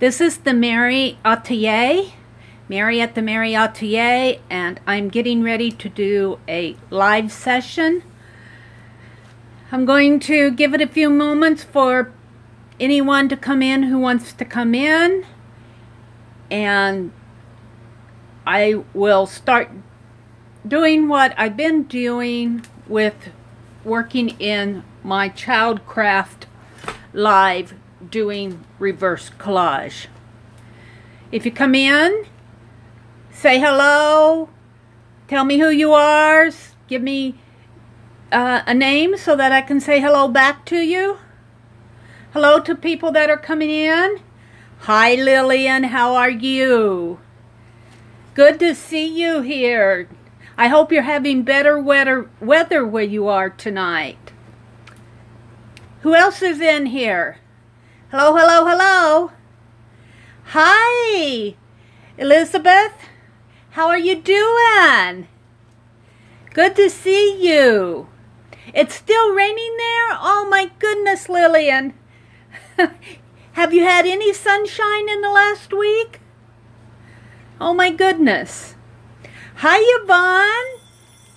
This is the Meri Atelier, Meri at the Meri Atelier, and I'm getting ready to do a live session. I'm going to give it a few moments for anyone to come in who wants to come in, and I will start doing what I've been doing with working in my Childcraft live, doing reverse collage. If you come in, say hello, tell me who you are, give me a name so that I can say hello back to you. Hello to people that are coming in. Hi Lillian, how are you? Good to see you here. I hope you're having better weather where you are tonight. Who else is in here? Hello, hello, hello. Hi, Elizabeth. How are you doing? Good to see you. It's still raining there? Oh my goodness, Lillian. Have you had any sunshine in the last week? Oh my goodness. Hi, Yvonne.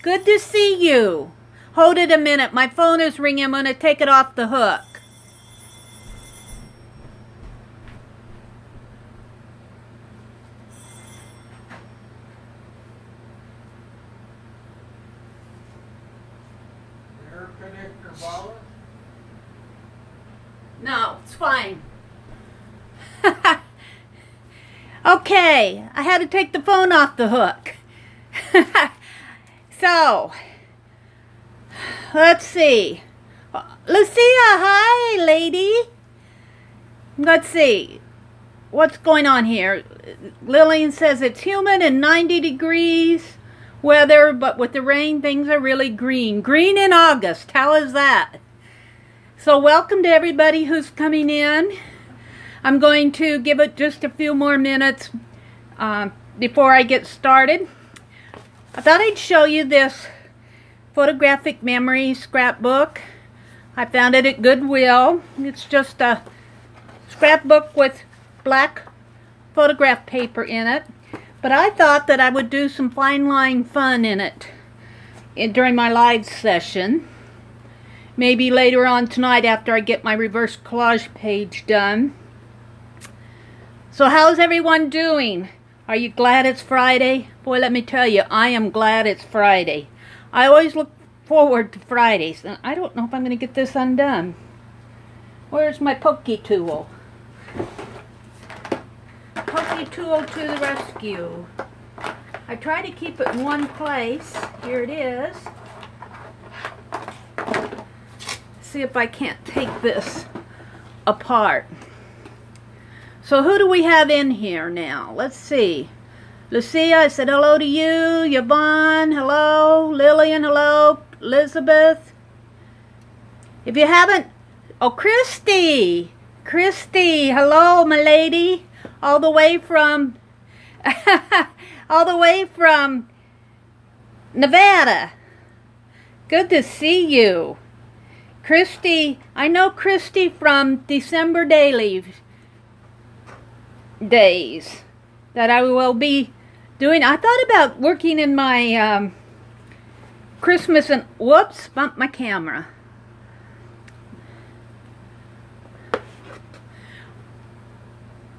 Good to see you. Hold it a minute. My phone is ringing. I'm going to take it off the hook. No, it's fine. Okay, I had to take the phone off the hook. So, let's see. Lucia, hi, lady. Let's see. What's going on here? Lillian says it's humid and 90 degrees weather, but with the rain, things are really green. Green in August. How is that? So welcome to everybody who's coming in. I'm going to give it just a few more minutes before I get started. I thought I'd show you this photographic memory scrapbook. I found it at Goodwill. It's just a scrapbook with black photograph paper in it. But I thought that I would do some Fineline fun in it during my live session. Maybe later on tonight after I get my reverse collage page done. So how's everyone doing? Are you glad it's Friday? Boy, let me tell you, I am glad it's Friday. I always look forward to Fridays. And I don't know if I'm going to get this undone. Where's my pokey tool? Pokey tool to the rescue. I try to keep it in one place. Here it is. See if I can't take this apart. So who do we have in here now? Let's see. Lucia, I said hello to you. Yvonne, hello. Lillian, hello. Elizabeth. If you haven't... Oh, Christy. Christy, hello, my lady. All the way from... all the way from Nevada. Good to see you. Christy, I know Christy from December days that I will be doing. I thought about working in my Christmas and... Whoops, bumped my camera.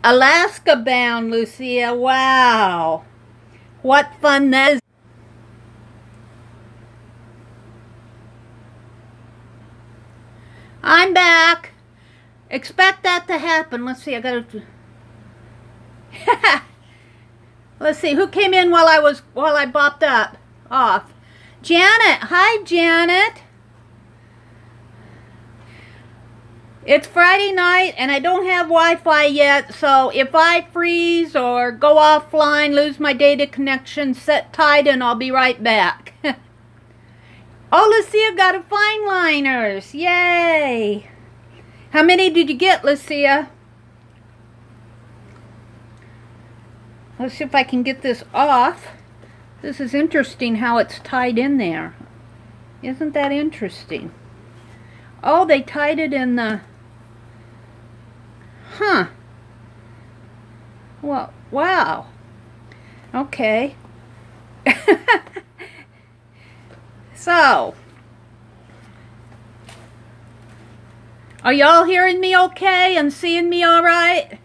Alaska bound, Lucia. Wow. What fun that is. I'm back. Expect that to happen. Let's see, I gotta... Let's see, who came in while I bopped up? Off. Janet. Hi, Janet. It's Friday night, and I don't have Wi-Fi yet, so if I freeze or go offline, lose my data connection, set tight, and I'll be right back. Oh, Lucia got a Fineliners. Yay. How many did you get, Lucia? Let's see if I can get this off. This is interesting how it's tied in there. Isn't that interesting? Oh, they tied it in the... Huh. Well, wow. Okay. So, are y'all hearing me okay and seeing me all right?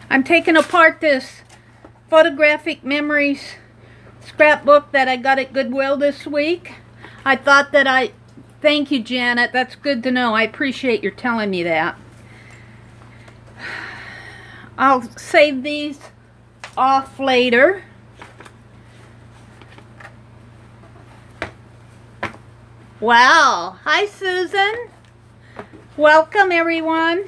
I'm taking apart this photographic memories scrapbook that I got at Goodwill this week. I thought that thank you, Janet. That's good to know. I appreciate your telling me that. I'll save these off later. Wow. Hi, Susan. Welcome, everyone.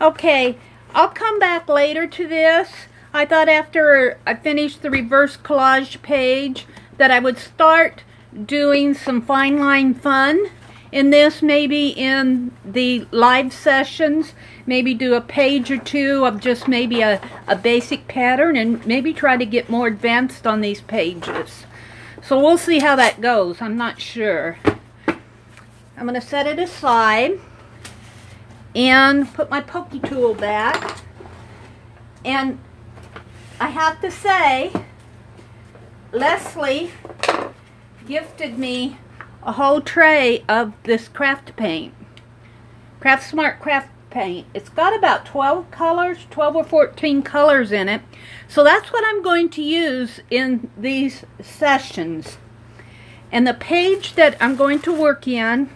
Okay, I'll come back later to this. I thought after I finished the reverse collage page that I would start doing some fine line fun in this, maybe in the live sessions, maybe do a page or two of just maybe a basic pattern and maybe try to get more advanced on these pages. So we'll see how that goes. I'm not sure. I'm going to set it aside and put my pokey tool back. And I have to say, Leslie gifted me a whole tray of this craft paint. Craft Smart craft paint. It's got about 12 colors, 12 or 14 colors in it. So that's what I'm going to use in these sessions. And the page that I'm going to work in,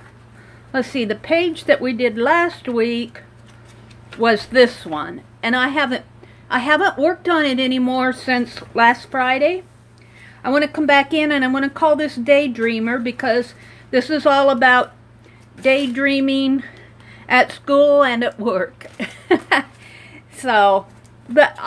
let's see, the page that we did last week was this one. And I haven't worked on it anymore since last Friday. I want to come back in and I want to call this Daydreamer because this is all about daydreaming at school and at work. So, but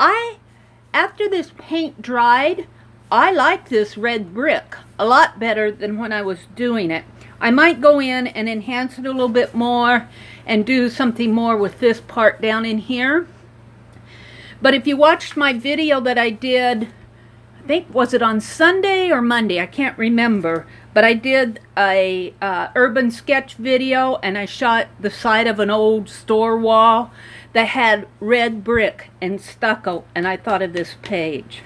after this paint dried, I like this red brick a lot better than when I was doing it. I might go in and enhance it a little bit more and do something more with this part down in here. But if you watched my video that I did, I think, was it on Sunday or Monday? I can't remember. But I did a urban sketch video and I shot the side of an old store wall that had red brick and stucco, and I thought of this page.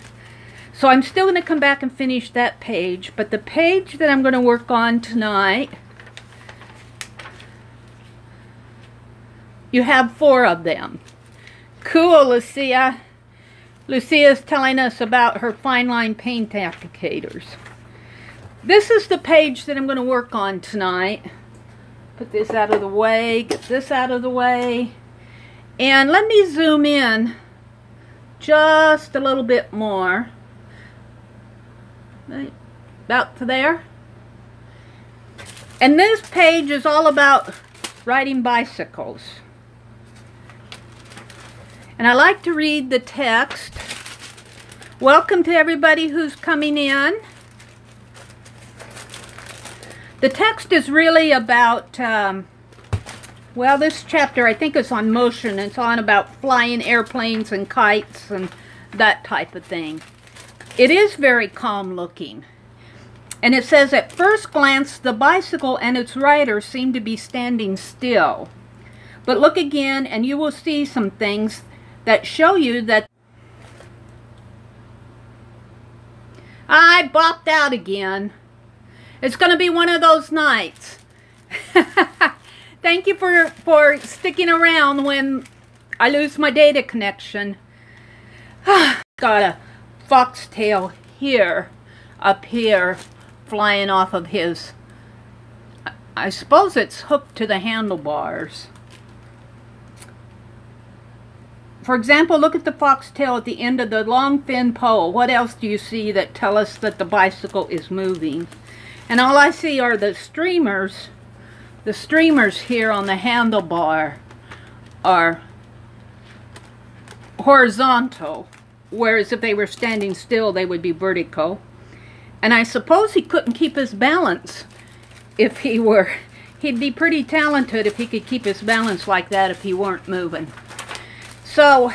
So I'm still going to come back and finish that page, but the page that I'm going to work on tonight, you have 4 of them. Cool, Lucia. Lucia's telling us about her fine line paint applicators. This is the page that I'm going to work on tonight. Put this out of the way, get this out of the way. And let me zoom in just a little bit more. Right about to there. And this page is all about riding bicycles. And I like to read the text. Welcome to everybody who's coming in. The text is really about, well, this chapter I think is on motion. It's on about flying airplanes and kites and that type of thing. It is very calm looking. And it says, at first glance, the bicycle and its rider seem to be standing still. But look again and you will see some things that show you that... I bopped out again. It's going to be one of those nights. Thank you for sticking around when I lose my data connection. Got a foxtail here, up here, flying off of his... I suppose it's hooked to the handlebars. For example, look at the foxtail at the end of the long thin pole. What else do you see that tell us that the bicycle is moving? And all I see are the streamers. The streamers here on the handlebar are horizontal, whereas if they were standing still, they would be vertical. And I suppose he couldn't keep his balance if he were... He'd be pretty talented if he could keep his balance like that if he weren't moving. So,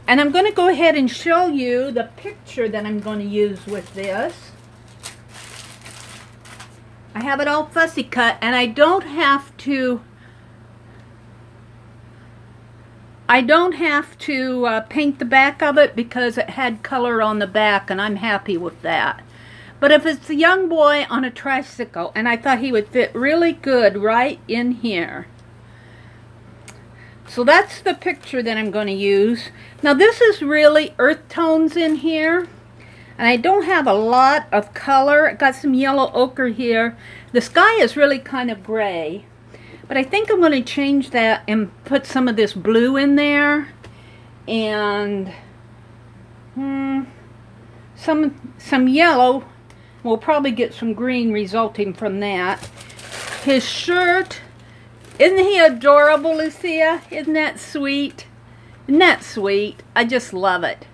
and I'm going to go ahead and show you the picture that I'm going to use with this. I have it all fussy cut, and I don't have to I don't have to paint the back of it because it had color on the back, and I'm happy with that. But if it's a young boy on a tricycle, and I thought he would fit really good right in here. So that's the picture that I'm going to use. Now this is really earth tones in here. And I don't have a lot of color. I got some yellow ochre here. The sky is really kind of gray. But I think I'm going to change that and put some of this blue in there. And some yellow. We'll probably get some green resulting from that. His shirt. Isn't he adorable, Lucia? Isn't that sweet? Isn't that sweet? I just love it.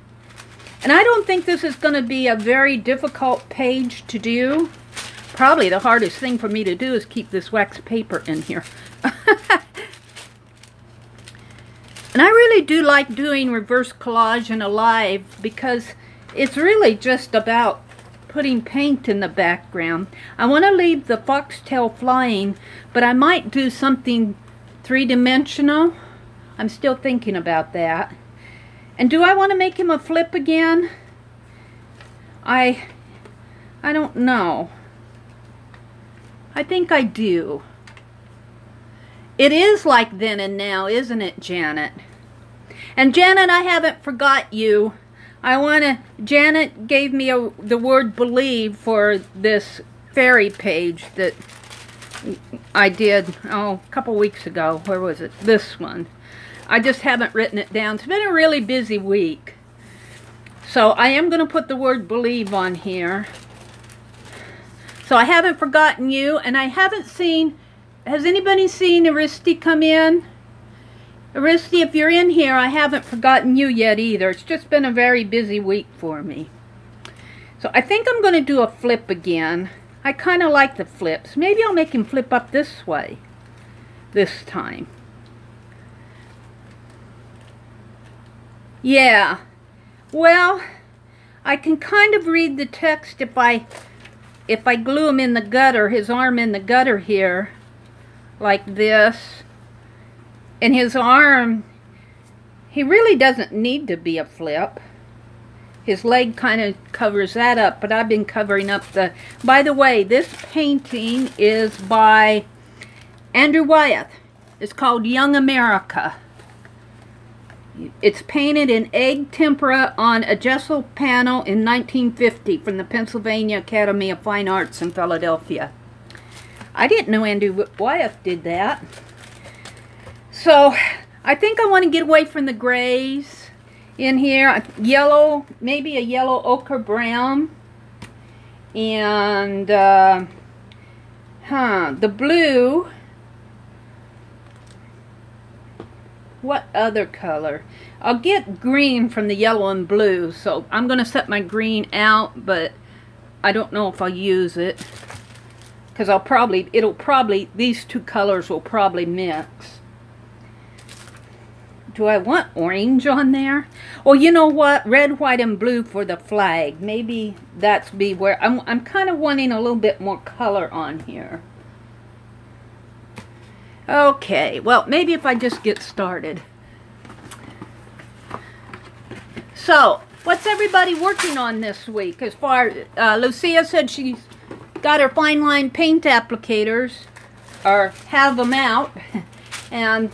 And I don't think this is going to be a very difficult page to do. Probably the hardest thing for me to do is keep this wax paper in here. And I really do like doing reverse collage and alive because it's really just about putting paint in the background. I want to leave the foxtail flying, but I might do something three-dimensional. I'm still thinking about that. And do I want to make him a flip again? I don't know. I think I do. It is like then and now, isn't it, Janet? And Janet, I haven't forgot you. Janet gave me the word believe for this fairy page that I did, a couple weeks ago. Where was it? This one. I just haven't written it down. It's been a really busy week. So I am going to put the word believe on here. So I haven't forgotten you, and I haven't seen, has anybody seen Aristi come in? Aristi, if you're in here, I haven't forgotten you yet either. It's just been a very busy week for me. So I think I'm going to do a flip again. I kind of like the flips. Maybe I'll make him flip up this way this time. Yeah, well, I can kind of read the text if I glue him in the gutter, his arm in the gutter here, like this. And his arm, he really doesn't need to be a flip. His leg kind of covers that up, but I've been covering up the... By the way, this painting is by Andrew Wyeth. It's called Young America. It's painted in egg tempera on a gesso panel in 1950 from the Pennsylvania Academy of Fine Arts in Philadelphia. I didn't know Andrew Wyeth did that. So I think I want to get away from the grays in here. Yellow, maybe a yellow ochre brown. And the blue. What other color? I'll get green from the yellow and blue. So I'm going to set my green out, but I don't know if I'll use it. Because these two colors will probably mix. Do I want orange on there? Well, you know what? Red, white, and blue for the flag. Maybe that's be where I'm kind of wanting a little bit more color on here. Okay, well, maybe if I just get started. So, what's everybody working on this week? As far, Lucia said she's got her Fineline paint applicators, or have them out, and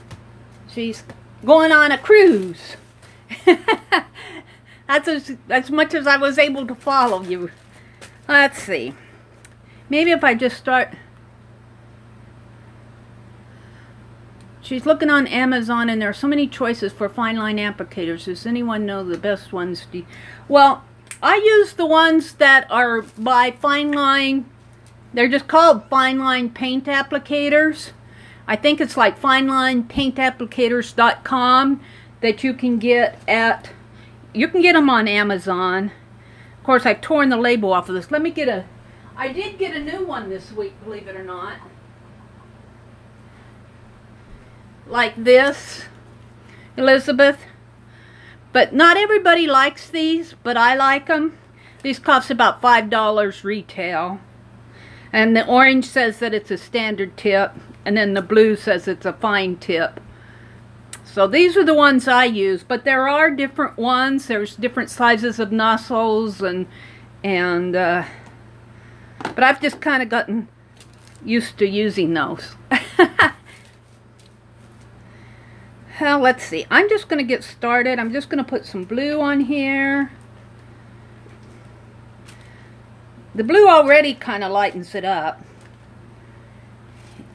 she's going on a cruise. That's as much as I was able to follow you. Let's see. Maybe if I just start... She's looking on Amazon, and there are so many choices for Fineline applicators. Does anyone know the best ones? Well, I use the ones that are by Fineline. They're just called Fineline paint applicators. I think it's like FinelinePaintApplicators.com that you can get at... You can get them on Amazon. Of course, I've torn the label off of this. Let me get a... I did get a new one this week, believe it or not. Like this, Elizabeth. But not everybody likes these, but I like them. These cost about $5 retail. And the orange says that it's a standard tip, and then the blue says it's a fine tip. So these are the ones I use, but there are different ones. There's different sizes of nozzles but I've just kind of gotten used to using those. Well, let's see. I'm just going to get started. I'm just going to put some blue on here. The blue already kind of lightens it up.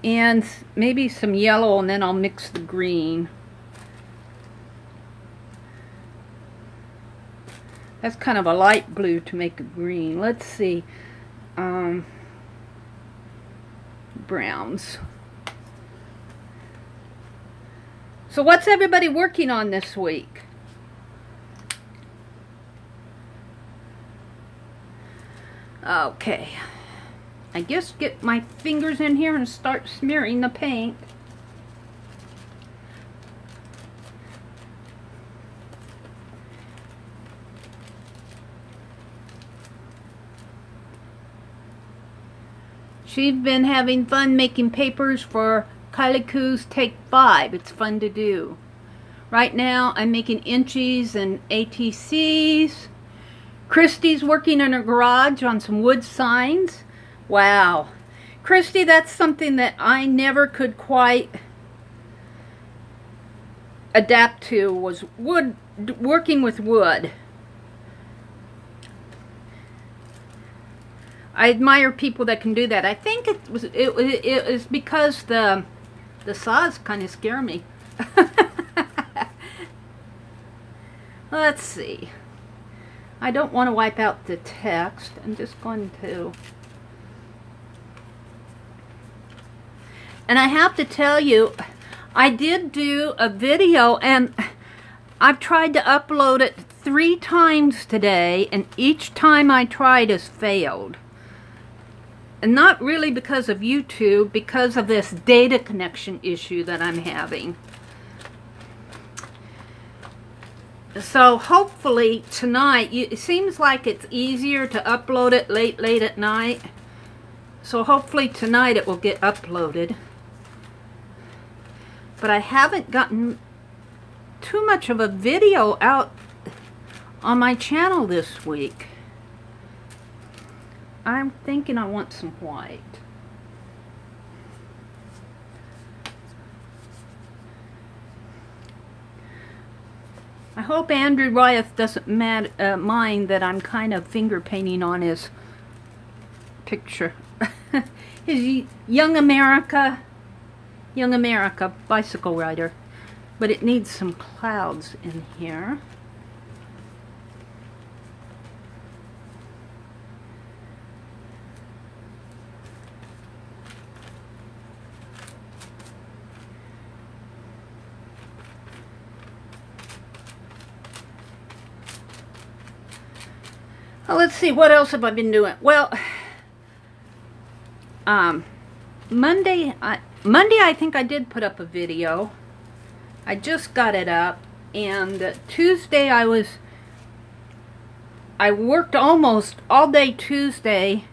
And maybe some yellow, and then I'll mix the green. That's kind of a light blue to make a green. Let's see. Browns. So what's everybody working on this week? Okay. I guess get my fingers in here and start smearing the paint. She's been having fun making papers for Collage Take 5. It's fun to do. Right now I'm making inchies and ATCs. Christy's working in her garage on some wood signs. Wow. Christy, that's something that I never could quite adapt to, was wood, working with wood. I admire people that can do that. I think it was because the saws kind of scare me. Let's see. I don't want to wipe out the text. I'm just going to. And I have to tell you, I did do a video, and I've tried to upload it 3 times today, and each time I tried has failed. And not really because of YouTube, because of this data connection issue that I'm having. So hopefully tonight, it seems like it's easier to upload it late at night. So hopefully tonight it will get uploaded. But I haven't gotten too much of a video out on my channel this week. I'm thinking I want some white. I hope Andrew Wyeth doesn't mind that I'm kind of finger painting on his picture. His Young America bicycle rider. But it needs some clouds in here. Well, let's see, what else have I been doing? Well, Monday I think I did put up a video. I just got it up, and Tuesday I worked almost all day Tuesday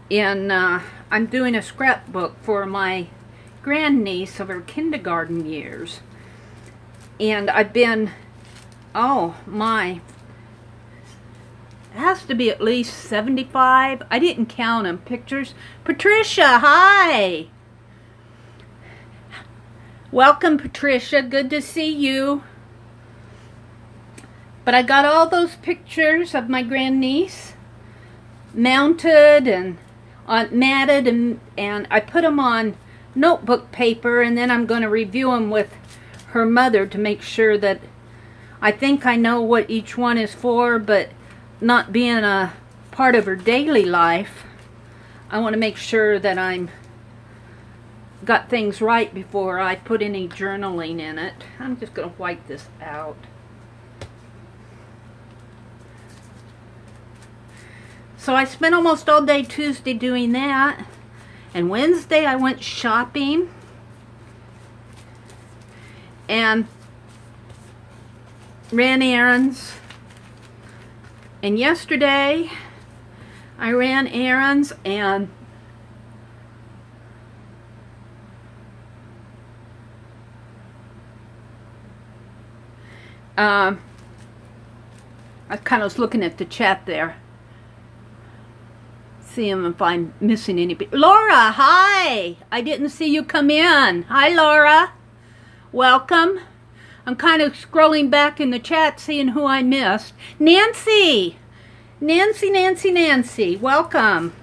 in, I'm doing a scrapbook for my grandniece of her kindergarten years. And I've been, oh my, it has to be at least 75. I didn't count them. Pictures. Patricia, hi! Welcome, Patricia. Good to see you. But I got all those pictures of my grandniece mounted and matted, and I put them on notebook paper, and then I'm going to review them with her mother to make sure that I think I know what each one is for, but not being a part of her daily life, I want to make sure that I'm got things right before I put any journaling in it. I'm just going to wipe this out. So I spent almost all day Tuesday doing that, and Wednesday I went shopping and ran errands. And yesterday, I ran errands, and I kind of was looking at the chat there. Seeing if I'm missing anybody. Laura, hi! I didn't see you come in. Hi, Laura. Welcome. I'm kind of scrolling back in the chat, seeing who I missed. Nancy! Nancy. Welcome.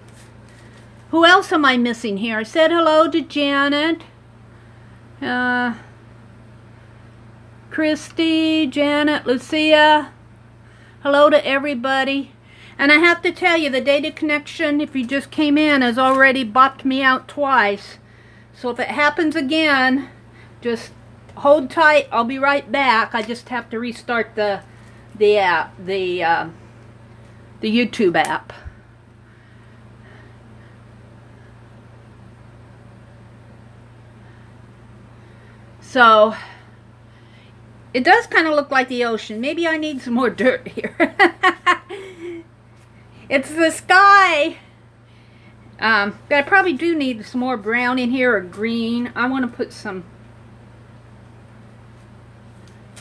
Who else am I missing here? I said hello to Janet. Christy, Janet, Lucia. Hello to everybody. And I have to tell you, the data connection, if you just came in, has already bopped me out twice. So if it happens again, just hold tight. I'll be right back. I just have to restart the YouTube app. So it does kind of look like the ocean. Maybe I need some more dirt here. It's the sky. But I probably do need some more brown in here or green. I want to put some.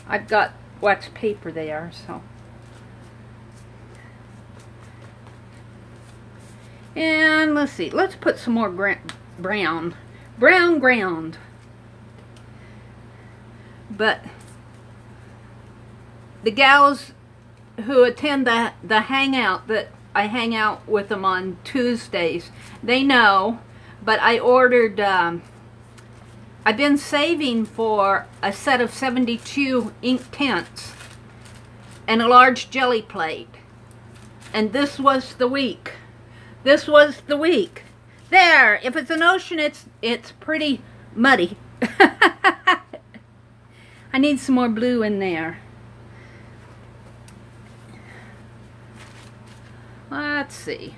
I've got wax paper there, so. And let's see. Let's put some more brown ground. But the gals who attend the hangout that I hang out with them on Tuesdays, they know, but I ordered, I've been saving for a set of 72 ink tints and a large jelly plate. And this was the week. This was the week. There, if it's an ocean, it's pretty muddy. I need some more blue in there. Let's see.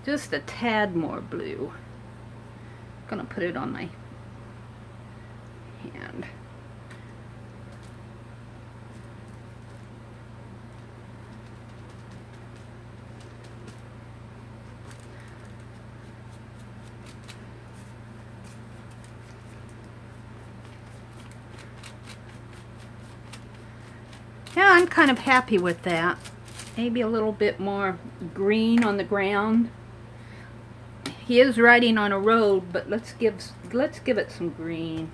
Just a tad more blue. I'm gonna put it on my hand. Yeah, I'm kind of happy with that. Maybe a little bit more green on the ground. He is riding on a road, but let's give it some green.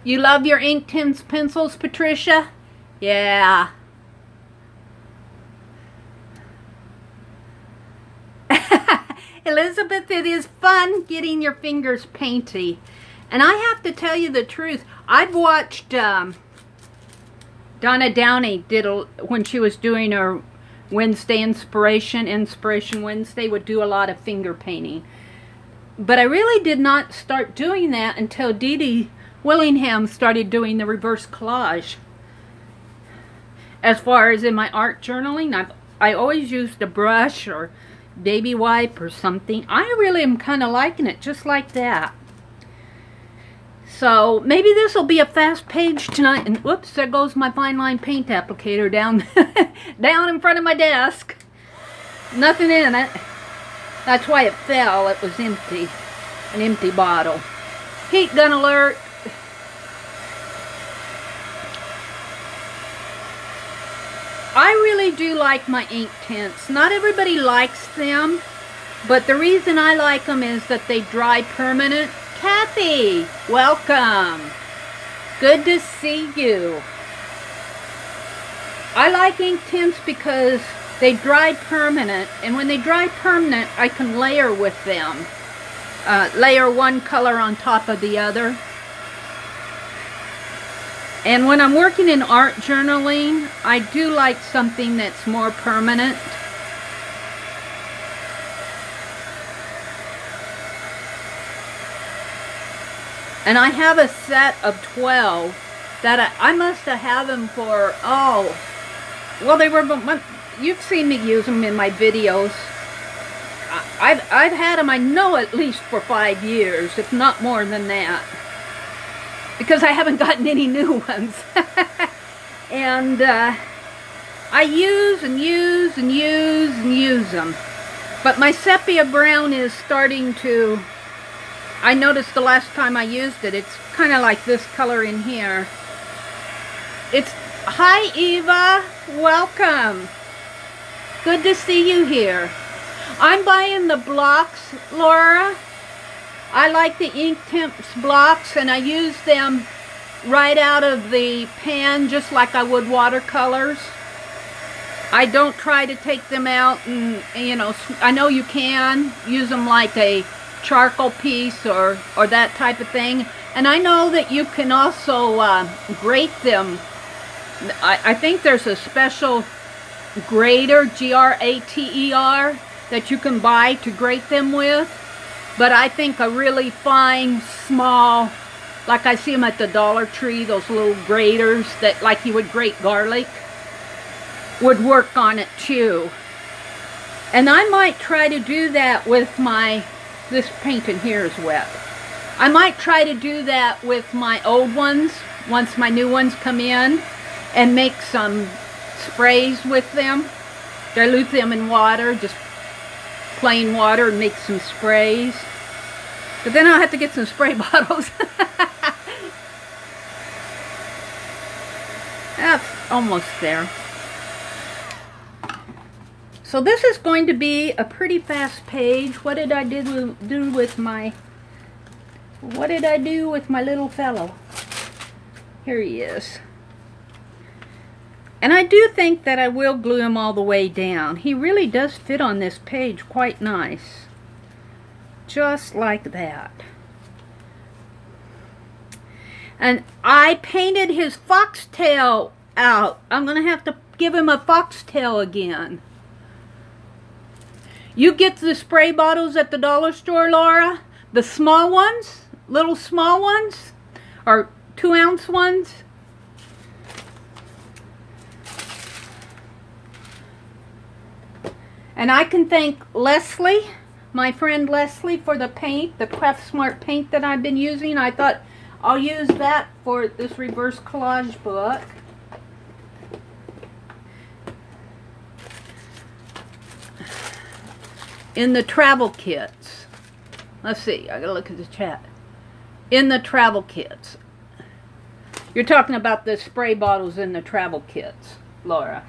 You love your ink tints pencils, Patricia? Yeah. Elizabeth, it is fun getting your fingers painty. And I have to tell you the truth. I've watched Donna Downey when she was doing her Wednesday Inspiration Wednesday, would do a lot of finger painting. But I really did not start doing that until Dee Dee Willingham started doing the reverse collage. As far as in my art journaling, I always used a brush or baby wipe or something. I really am kind of liking it just like that. So maybe this will be a fast page tonight. And whoops, there goes my Fineline paint applicator down down in front of my desk. Nothing in it. That's why it fell. It was empty. An empty bottle. Heat gun alert. I really do like my ink tints. Not everybody likes them, but the reason I like them is that they dry permanent. Kathy, welcome. Good to see you. I like ink tints because they dry permanent, and when they dry permanent, I can layer with them. Layer one color on top of the other. And when I'm working in art journaling, I do like something that's more permanent. And I have a set of 12 that I must have had them for, oh, well, they were, you've seen me use them in my videos. I've had them, I know, at least for 5 years, if not more than that. Because I haven't gotten any new ones. And I use and use and use and use them. But my sepia brown is starting to, I noticed the last time I used it, it's kind of like this color in here. It's, hi Eva, welcome. Good to see you here. I'm buying the blocks, Laura. I like the Ink Temps blocks, and I use them right out of the pan just like I would watercolors. I don't try to take them out and, you know, I know you can use them like a charcoal piece or that type of thing. And I know that you can also grate them. I think there's a special grater, G-R-A-T-E-R, that you can buy to grate them with. But I think a really fine, small, like I see them at the Dollar Tree, those little graters that like you would grate garlic, would work on it too. And I might try to do that with my, this paint in here is wet. I might try to do that with my old ones once my new ones come in, and make some sprays with them. Dilute them in water, just plain water, and make some sprays. But then I'll have to get some spray bottles. That's almost there. So this is going to be a pretty fast page. What did I do with my little fellow? Here he is. And I do think that I will glue him all the way down. He really does fit on this page quite nice. Just like that. And I painted his foxtail out. I'm going to have to give him a foxtail again. You get the spray bottles at the dollar store, Laura? The small ones? Little small ones? Or 2-ounce ones? And I can thank Leslie, my friend Leslie, for the paint, the Craft Smart paint that I've been using. I thought I'll use that for this reverse collage book. In the travel kits. Let's see, I gotta look at the chat. In the travel kits. You're talking about the spray bottles in the travel kits, Laura.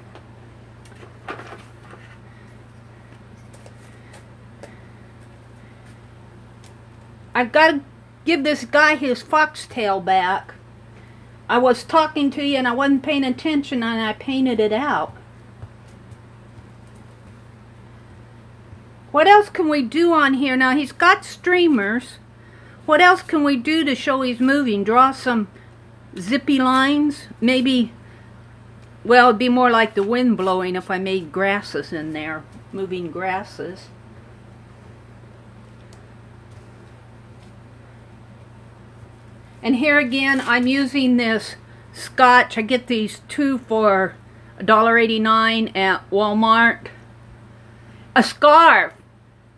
I've got to give this guy his foxtail back. I was talking to you and I wasn't paying attention, and I painted it out. What else can we do on here? Now he's got streamers. What else can we do to show he's moving? Draw some zippy lines? Maybe, well, it'd be more like the wind blowing if I made grasses in there. Moving grasses. And here again, I'm using this Scotch. I get these two for $1.89 at Walmart. A scarf.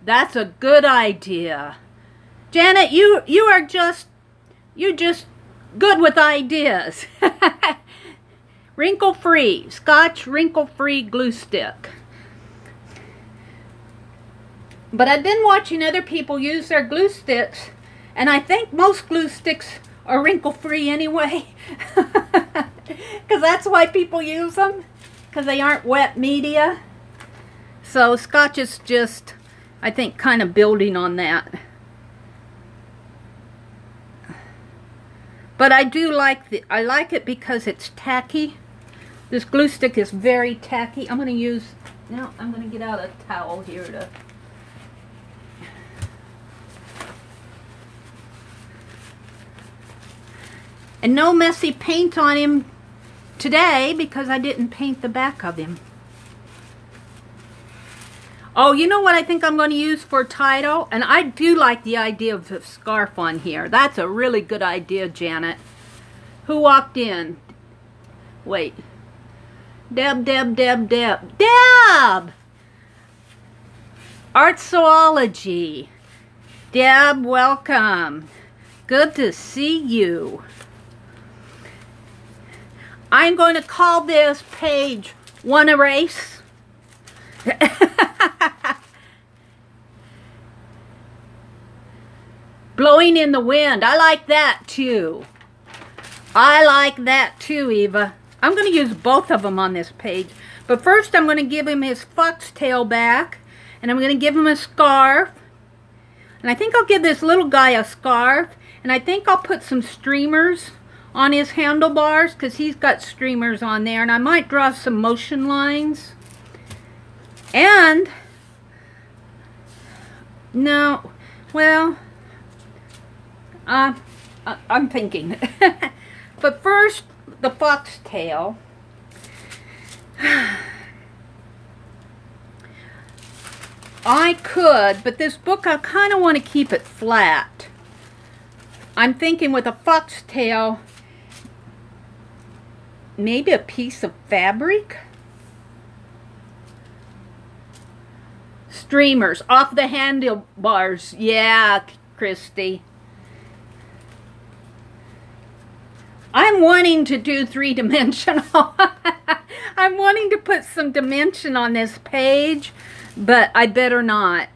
That's a good idea. Janet, you're just good with ideas. Wrinkle-free. Scotch wrinkle-free glue stick. But I've been watching other people use their glue sticks, and I think most glue sticks are wrinkle-free anyway. Because that's why people use them. Because they aren't wet media. So Scotch is just, I think, kind of building on that. But I do like I like it because it's tacky. This glue stick is very tacky. I'm going to use, now I'm going to get out a towel here to... And no messy paint on him today because I didn't paint the back of him. Oh, you know what I think I'm going to use for title? And I do like the idea of the scarf on here. That's a really good idea, Janet. Who walked in? Wait. Deb. Deb! Art Zoology. Deb, welcome. Good to see you. I'm going to call this page One Erase. Blowing in the Wind. I like that too. I like that too, Eva. I'm going to use both of them on this page. But first I'm going to give him his foxtail back. And I'm going to give him a scarf. And I think I'll give this little guy a scarf. And I think I'll put some streamers on his handlebars, because he's got streamers on there. And I might draw some motion lines. And, no, well, I'm thinking. But first, the foxtail. I could, but this book, I kind of want to keep it flat. I'm thinking with a foxtail, maybe a piece of fabric. Streamers off the handlebars. Yeah, Christy. I'm wanting to do three-dimensional. I'm wanting to put some dimension on this page, but I better not,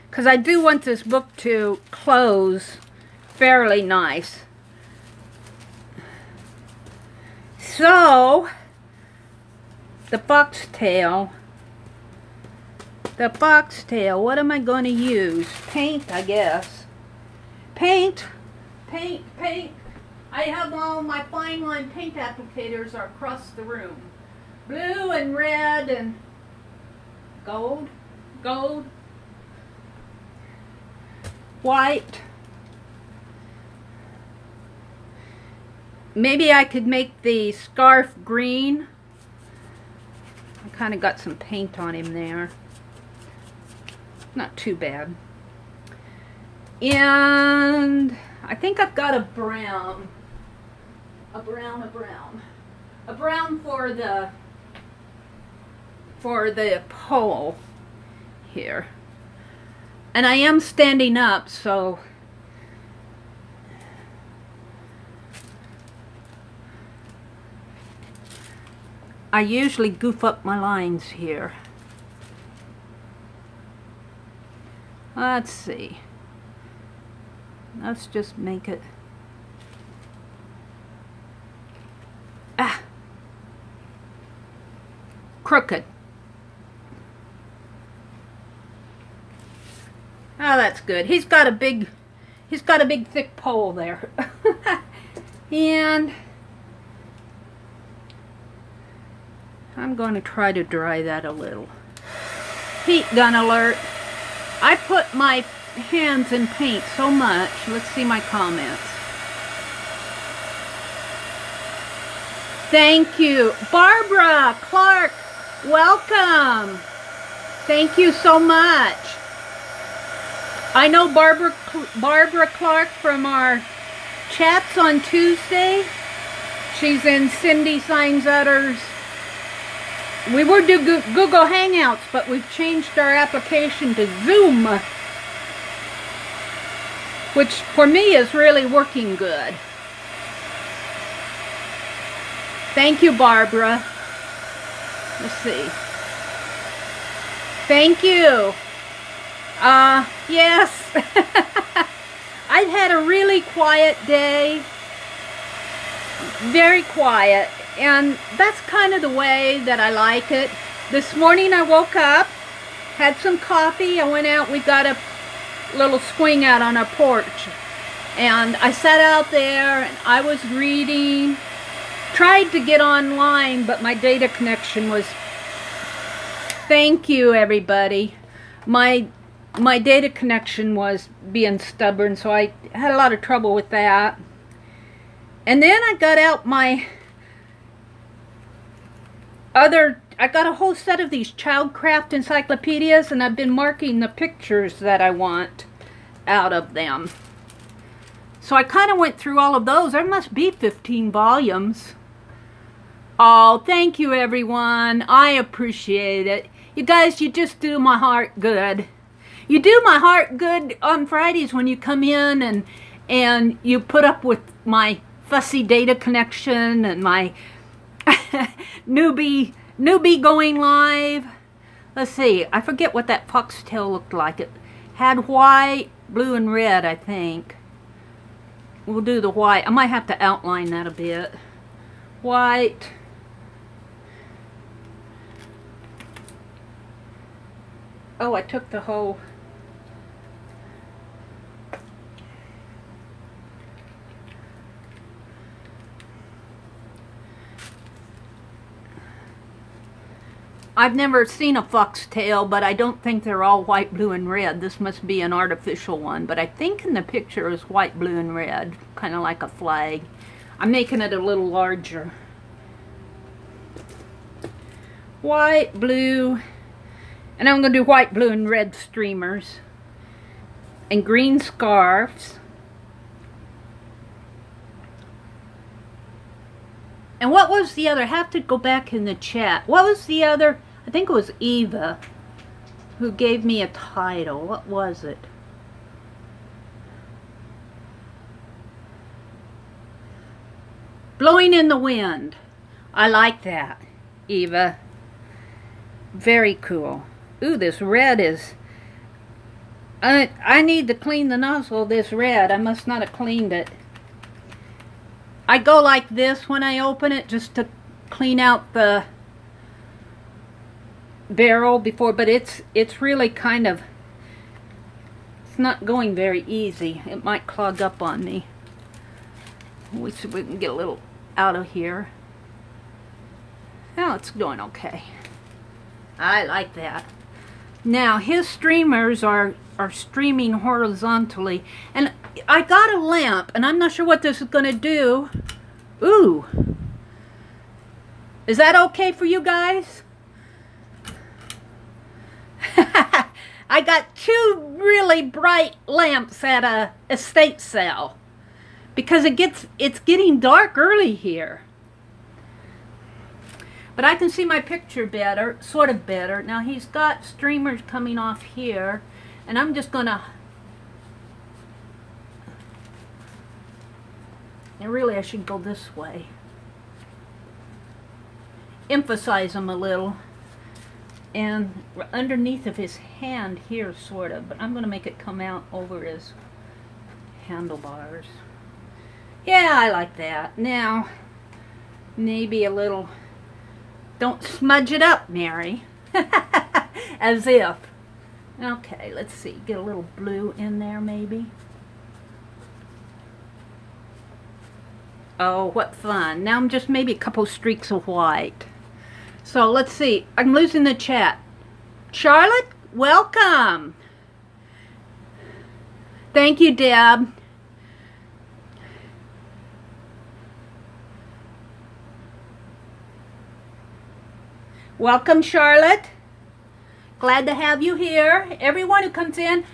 because I do want this book to close fairly nice. So, the foxtail, what am I going to use? Paint, I guess. Paint. I have all my Fineline paint applicators are across the room. Blue and red and gold, white. Maybe I could make the scarf green. I kind of got some paint on him there. Not too bad. And I think I've got a brown. A brown for the pole here. And I am standing up, so I usually goof up my lines here. Let's see. Let's just make it crooked. Oh, that's good. He's got a big thick pole there. And I'm going to try to dry that a little. Heat gun alert. I put my hands in paint so much. Let's see my comments. Thank you. Barbara Clark, welcome. Thank you so much. I know Barbara Clark from our chats on Tuesday. She's in Cindy Signs-Utter's. We were doing Google Hangouts, but we've changed our application to Zoom, which for me is really working good. Thank you, Barbara. Let's see. Thank you. Yes. I've had a really quiet day. Very quiet. And that's kind of the way that I like it. This morning I woke up, had some coffee. I went out. We got a little swing out on our porch. And I sat out there and I was reading. Tried to get online, but my data connection was... Thank you, everybody. My data connection was being stubborn, so I had a lot of trouble with that. And then I got out my I got a whole set of these Childcraft encyclopedias, and I've been marking the pictures that I want out of them. So I kind of went through all of those. There must be 15 volumes. Oh, thank you, everyone. I appreciate it. You guys, you just do my heart good. You do my heart good on Fridays when you come in and you put up with my fussy data connection and my newbie going live. Let's see, I forget what that foxtail looked like. It had white, blue, and red, I think. We'll do the white. I might have to outline that a bit. White. Oh, I took the whole... I've never seen a foxtail, but I don't think they're all white, blue, and red. This must be an artificial one, but I think in the picture it's white, blue, and red, kind of like a flag. I'm making it a little larger. White, blue, and I'm going to do white, blue, and red streamers, and green scarves. And what was the other? I have to go back in the chat. What was the other? I think it was Eva who gave me a title. What was it? Blowing in the Wind. I like that, Eva. Very cool. Ooh, this red is... I need to clean the nozzle of this red. I must not have cleaned it. I go like this when I open it just to clean out the barrel before, but it's really kind of, it's not going very easy. It might clog up on me. We see if we can get a little out of here. Now it's doing okay. I like that. Now his streamers are streaming horizontally, and I got a lamp, and I'm not sure what this is going to do. Ooh. Is that okay for you guys? I got two really bright lamps at a estate sale because it's getting dark early here. But I can see my picture better, sort of better. Now he's got streamers coming off here, and I'm just gonna, and really I should go this way. Emphasize them a little. And underneath of his hand here, sort of, but I'm gonna make it come out over his handlebars. Yeah, I like that. Now, maybe a little, don't smudge it up, Mary. As if. Okay, let's see. Get a little blue in there, maybe. Oh, what fun. Now I'm just maybe a couple streaks of white. So, let's see. I'm losing the chat. Charlotte, welcome. Thank you, Deb. Welcome, Charlotte. Glad to have you here. Everyone who comes in,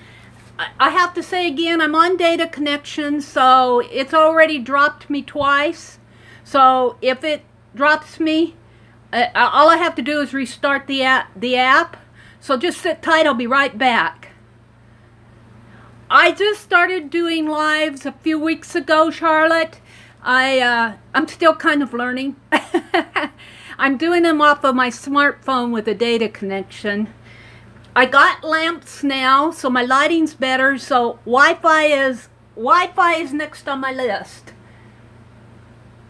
I have to say again, I'm on data connection, so it's already dropped me twice. So if it drops me, all I have to do is restart the app. So just sit tight, I'll be right back. I just started doing lives a few weeks ago, Charlotte. I'm still kind of learning. I'm doing them off of my smartphone with a data connection. I got lamps now, so my lighting's better. So Wi-Fi is next on my list.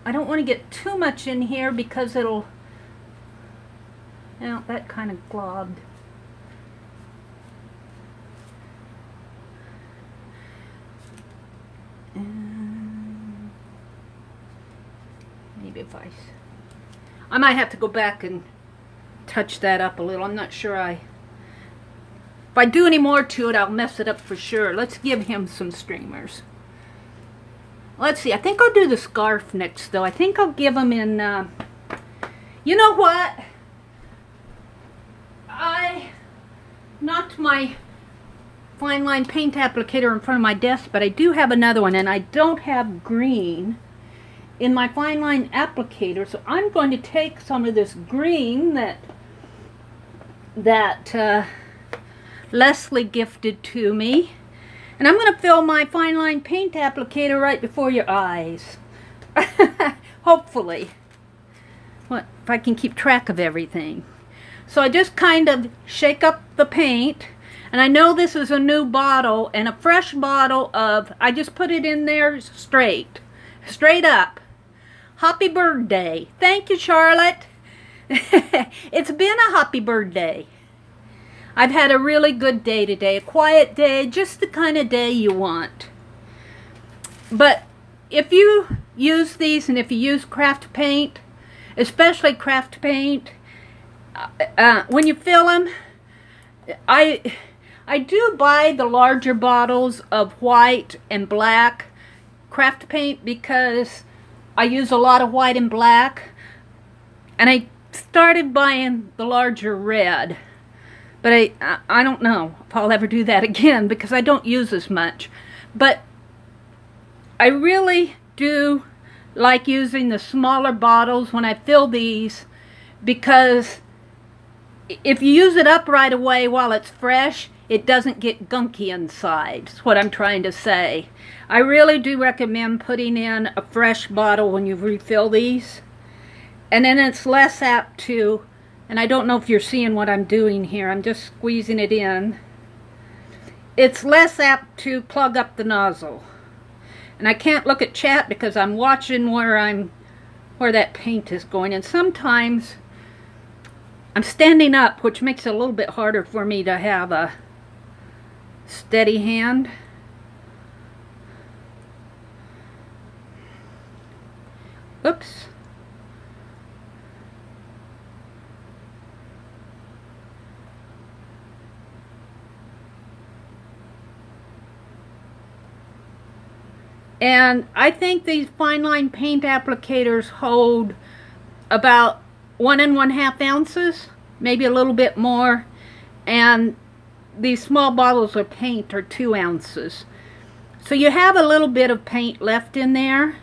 I don't want to get too much in here because it'll. Now that kind of globbed. Maybe if I might have to go back and touch that up a little. I'm not sure if I do any more to it, I'll mess it up for sure. Let's give him some streamers. Let's see. I think I'll do the scarf next, though. I think I'll give him in, you know what? I knocked my Fineline paint applicator in front of my desk, but I do have another one, and I don't have green in my Fineline applicator, so I'm going to take some of this green that Leslie gifted to me, and I'm going to fill my Fineline paint applicator right before your eyes. Hopefully. if I can keep track of everything. So I just kind of shake up the paint. And I know this is a new bottle, and a fresh bottle of, I just put it in there straight up. Happy birthday. Thank you, Charlotte. It's been a happy birthday. I've had a really good day today, a quiet day, just the kind of day you want. But if you use these, and if you use craft paint, especially craft paint, when you fill them, I do buy the larger bottles of white and black craft paint because I use a lot of white and black. And I started buying the larger red. But I don't know if I'll ever do that again because I don't use as much. But I really do like using the smaller bottles when I fill these, because if you use it up right away while it's fresh, it doesn't get gunky inside. That's what I'm trying to say. I really do recommend putting in a fresh bottle when you refill these. And then it's less apt to, and I don't know if you're seeing what I'm doing here, I'm just squeezing it in. It's less apt to plug up the nozzle. And I can't look at chat because I'm watching where that paint is going. And sometimes I'm standing up, which makes it a little bit harder for me to have a steady hand. Oops. And I think these Fineline paint applicators hold about 1 1/2 ounces, maybe a little bit more. And these small bottles of paint are 2 ounces. So you have a little bit of paint left in there.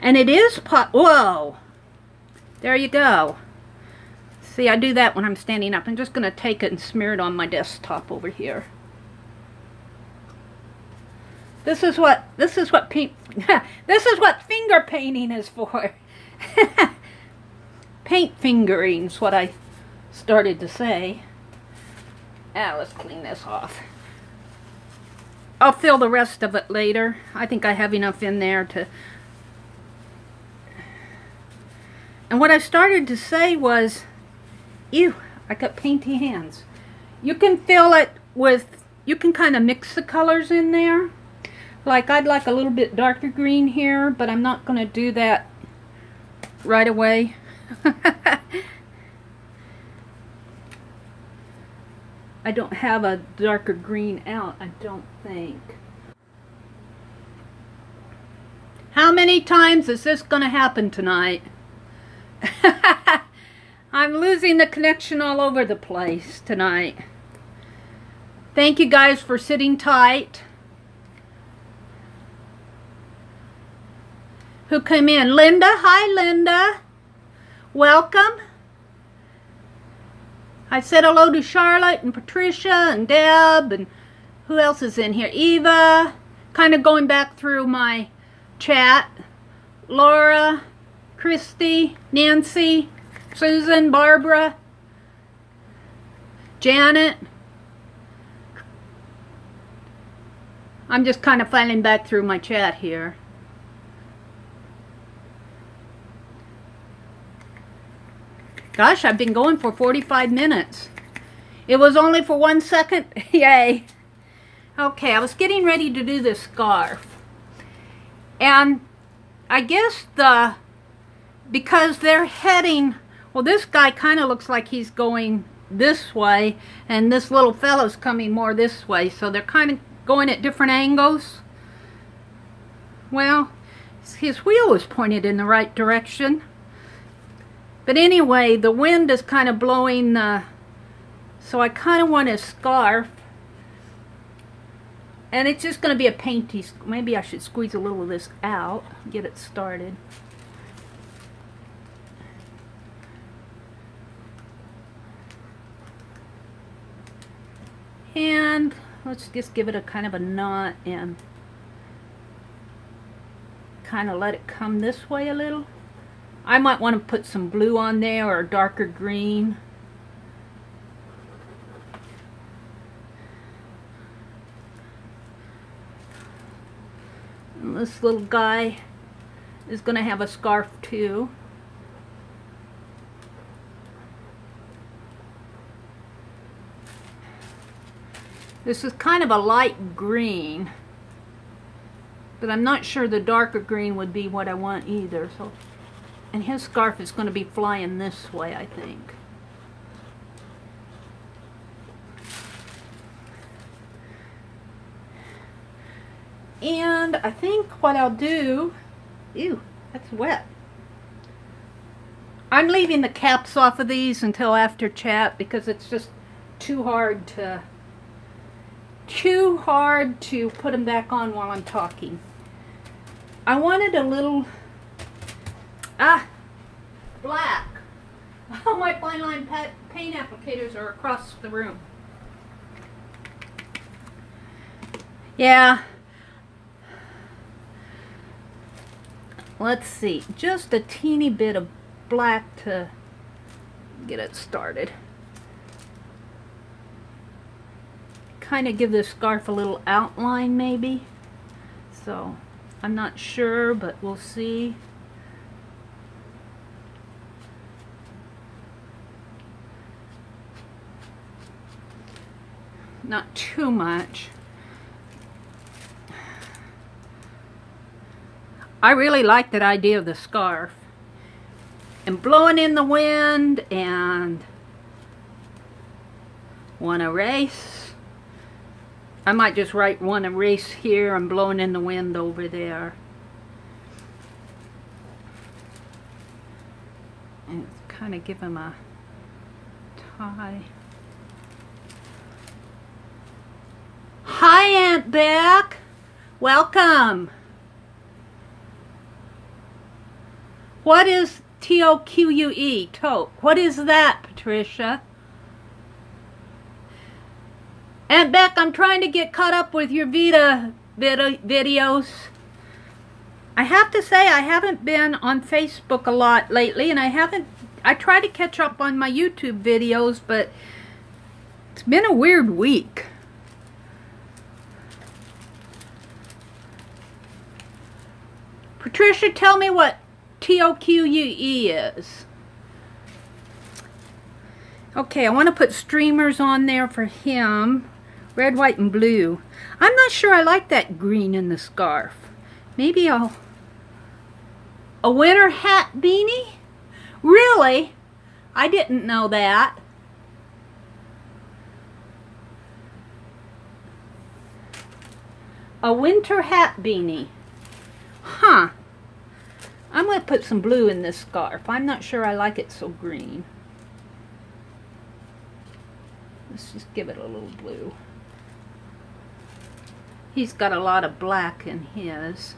And it is whoa! There you go. See, I do that when I'm standing up. I'm just going to take it and smear it on my desktop over here. This is what paint this is what finger painting is for. Paint fingering's what I started to say. Let's clean this off. I'll fill the rest of it later. I think I have enough in there to... And what I started to say was, ew, I got painty hands. You can fill it with, you can kind of mix the colors in there. Like, I'd like a little bit darker green here, but I'm not going to do that right away. I don't have a darker green out, I don't think. How many times is this going to happen tonight? I'm losing the connection all over the place tonight. Thank you guys for sitting tight. Who came in? Linda. Hi, Linda. Welcome. I said hello to Charlotte and Patricia and Deb, and who else is in here? Eva. Kind of going back through my chat. Laura, Christy, Nancy, Susan, Barbara, Janet. I'm just kind of filing back through my chat here. Gosh, I've been going for 45 minutes. It was only for 1 second. Yay. Okay, I was getting ready to do this scarf. And I guess because they're heading, well, this guy kind of looks like he's going this way, and this little fellow's coming more this way, so they're kind of going at different angles. Well, his wheel was pointed in the right direction. But anyway, the wind is kind of blowing so I kind of want a scarf. And it's just going to be a painty, maybe I should squeeze a little of this out, get it started. And let's just give it a kind of a knot and kind of let it come this way a little. I might want to put some blue on there or a darker green. And this little guy is going to have a scarf too. This is kind of a light green, but I'm not sure the darker green would be what I want either. So, and his scarf is going to be flying this way, I think. And I think what I'll do, ew, that's wet. I'm leaving the caps off of these until after chat because it's just too hard to put them back on while I'm talking. I wanted a little black. All my Fineline paint applicators are across the room. Yeah. Let's see, just a teeny bit of black to get it started. Kind of give this scarf a little outline maybe. So I'm not sure, but we'll see. Not too much. I really like that idea of the scarf. And blowing in the wind and one erase. I might just write one erase here and blowing in the wind over there. And kind of give him a tie. Hi, Aunt Beck. Welcome. What is T-O-Q-U-E? Toque. What is that, Patricia? Aunt Beck, I'm trying to get caught up with your Vita videos. I have to say I haven't been on Facebook a lot lately, and I try to catch up on my YouTube videos, but it's been a weird week. Patricia, tell me what T-O-Q-U-E is. Okay, I want to put streamers on there for him. Red, white, and blue. I'm not sure I like that green in the scarf. Maybe a winter hat beanie? Really? I didn't know that. A winter hat beanie. Huh. I'm going to put some blue in this scarf. I'm not sure I like it so green. Let's just give it a little blue. He's got a lot of black in his.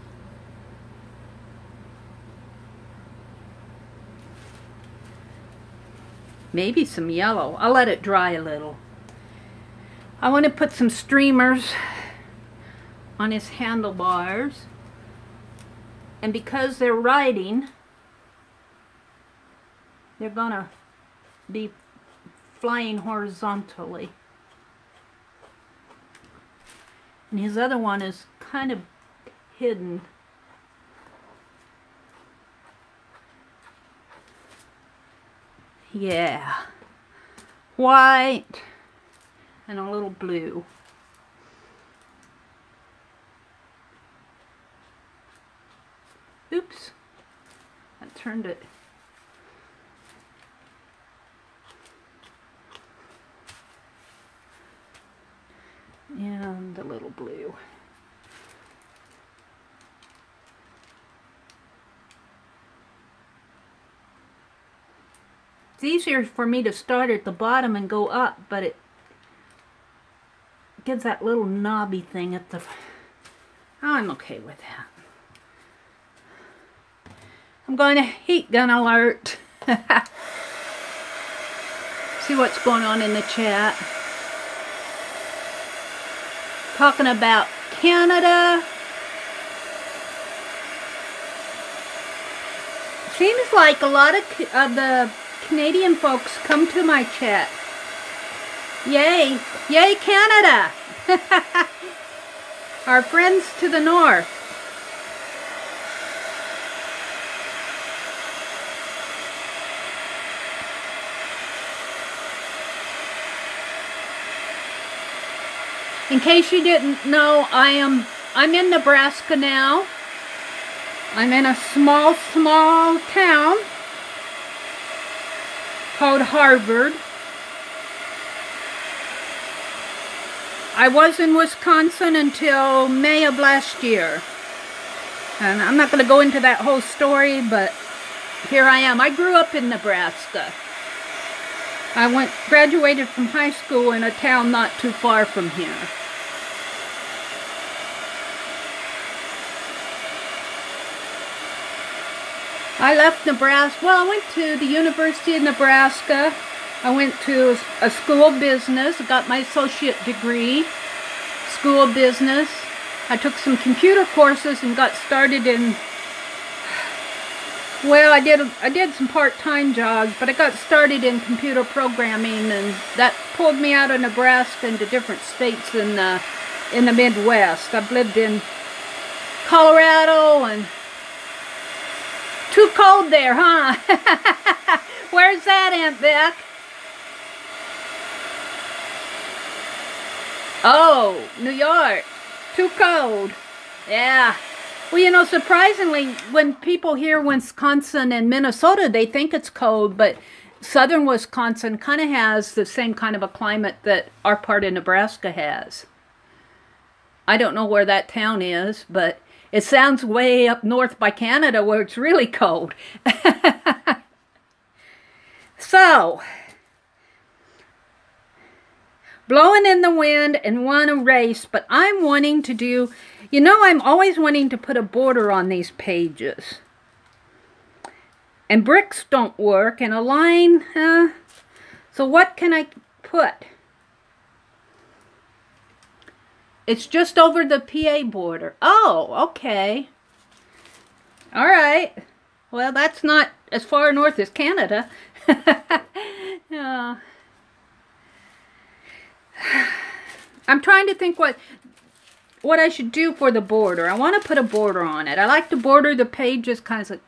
Maybe some yellow. I'll let it dry a little. I want to put some streamers on his handlebars. And because they're riding, they're gonna be flying horizontally. And his other one is kind of hidden. Yeah. White and a little blue. Oops, I turned it. And a little blue. It's easier for me to start at the bottom and go up, but it gives that little knobby thing at the... I'm okay with that. I'm going to heat gun alert. See what's going on in the chat. Talking about Canada. Seems like a lot of the Canadian folks come to my chat. Yay! Yay, Canada! Our friends to the north. In case you didn't know, I'm in Nebraska now. I'm in a small town called Harvard. I was in Wisconsin until May of last year. And I'm not going to go into that whole story, but here I am. I grew up in Nebraska. I graduated from high school in a town not too far from here. I left Nebraska. Well, I went to the University of Nebraska. I went to a school of business. I got my associate degree, school of business. I took some computer courses and got started in, well, I did some part-time jobs, but I got started in computer programming, and that pulled me out of Nebraska into different states in the Midwest. I've lived in Colorado, and too cold there, huh? Where's that, Aunt Beck? Oh, New York. Too cold. Yeah. Well, you know, surprisingly, when people hear Wisconsin and Minnesota, they think it's cold, but southern Wisconsin kind of has the same kind of a climate that our part of Nebraska has. I don't know where that town is, but it sounds way up north by Canada where it's really cold. So, blowing in the wind and want to erase, but I'm wanting to do, you know, I'm always wanting to put a border on these pages. And bricks don't work, and a line, so what can I put? It's just over the PA border. Oh, okay. All right. Well, that's not as far north as Canada. Yeah. I'm trying to think what I should do for the border. I want to put a border on it. I like to border the pages kind of like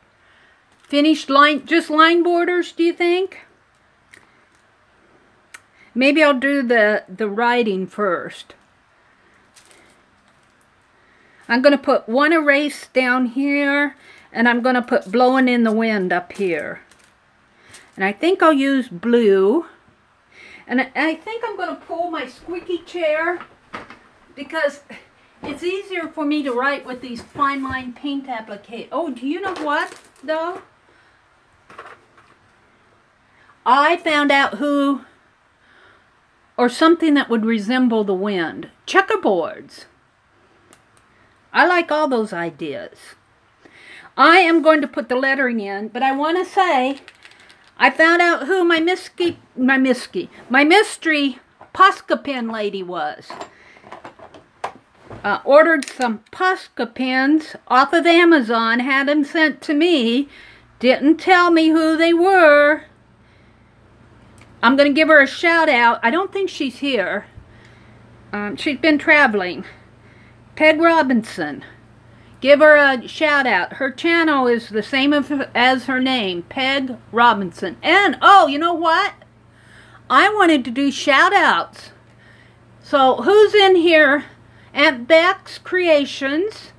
finished line, just line borders, do you think? Maybe I'll do the writing first. I'm going to put one erase down here, and I'm going to put blowing in the wind up here. And I think I'll use blue. And I think I'm going to pull my squeaky chair because it's easier for me to write with these Fineline paint applicators. Oh, do you know what, though? I found out who, or something that would resemble the wind. Checkerboards. I like all those ideas. I am going to put the lettering in, but I want to say I found out who my mystery Posca pen lady was. Ordered some Posca pens off of Amazon, had them sent to me, didn't tell me who they were. I'm going to give her a shout out. I don't think she's here. She's been traveling. Peg Robinson. Give her a shout out. Her channel is the same as her name, Peg Robinson. And, oh, you know what? I wanted to do shout outs. So, who's in here? Aunt Beck's Creations.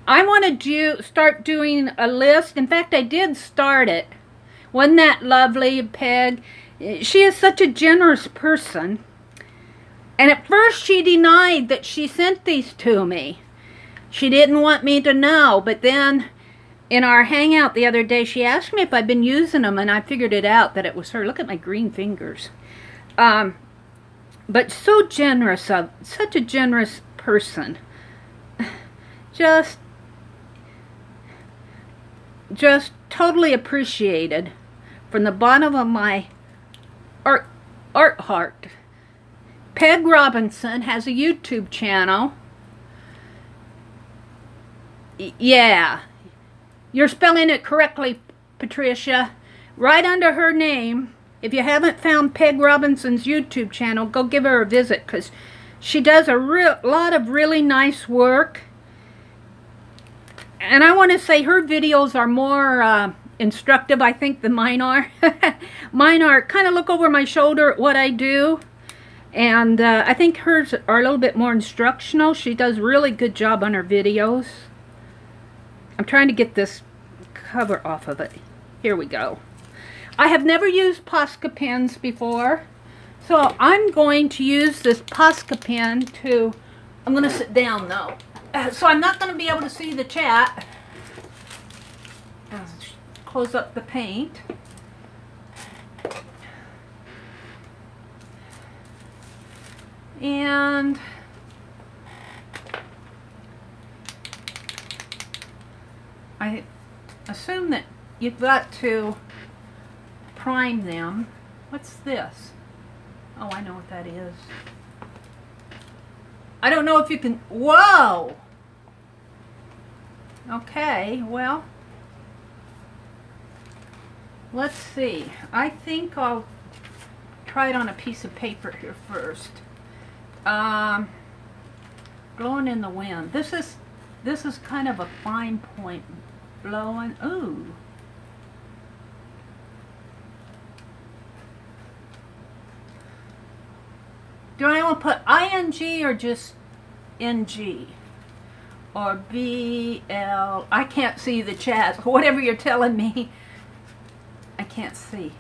I want to start doing a list. In fact, I did start it. Wasn't that lovely, Peg? She is such a generous person. And at first she denied that she sent these to me. She didn't want me to know, but then in our hangout the other day, she asked me if I'd been using them, and I figured it out that it was her. Look at my green fingers. But so generous, such a generous person. Just totally appreciated from the bottom of my art heart. Peg Robinson has a YouTube channel. Yeah. You're spelling it correctly, Patricia. Right under her name. If you haven't found Peg Robinson's YouTube channel, go give her a visit, because she does a lot of really nice work. And I want to say her videos are more instructive, I think, than mine are. Mine are kind of look over my shoulder at what I do. And I think hers are a little bit more instructional. She does a really good job on her videos. I'm trying to get this cover off of it. Here we go. I have never used Posca pens before. So I'm going to use this Posca pen to... I'm going to sit down though. So I'm not going to be able to see the chat. Close up the paint. And I assume that you've got to prime them. What's this? Oh, I know what that is. I don't know if you can... Whoa! Okay, well, let's see. I think I'll try it on a piece of paper here first. Blowing in the wind. This is kind of a fine point. Blowing. Ooh. Do I want to put ing or just ng? Or BL? I can't see the chat. Whatever you're telling me, I can't see.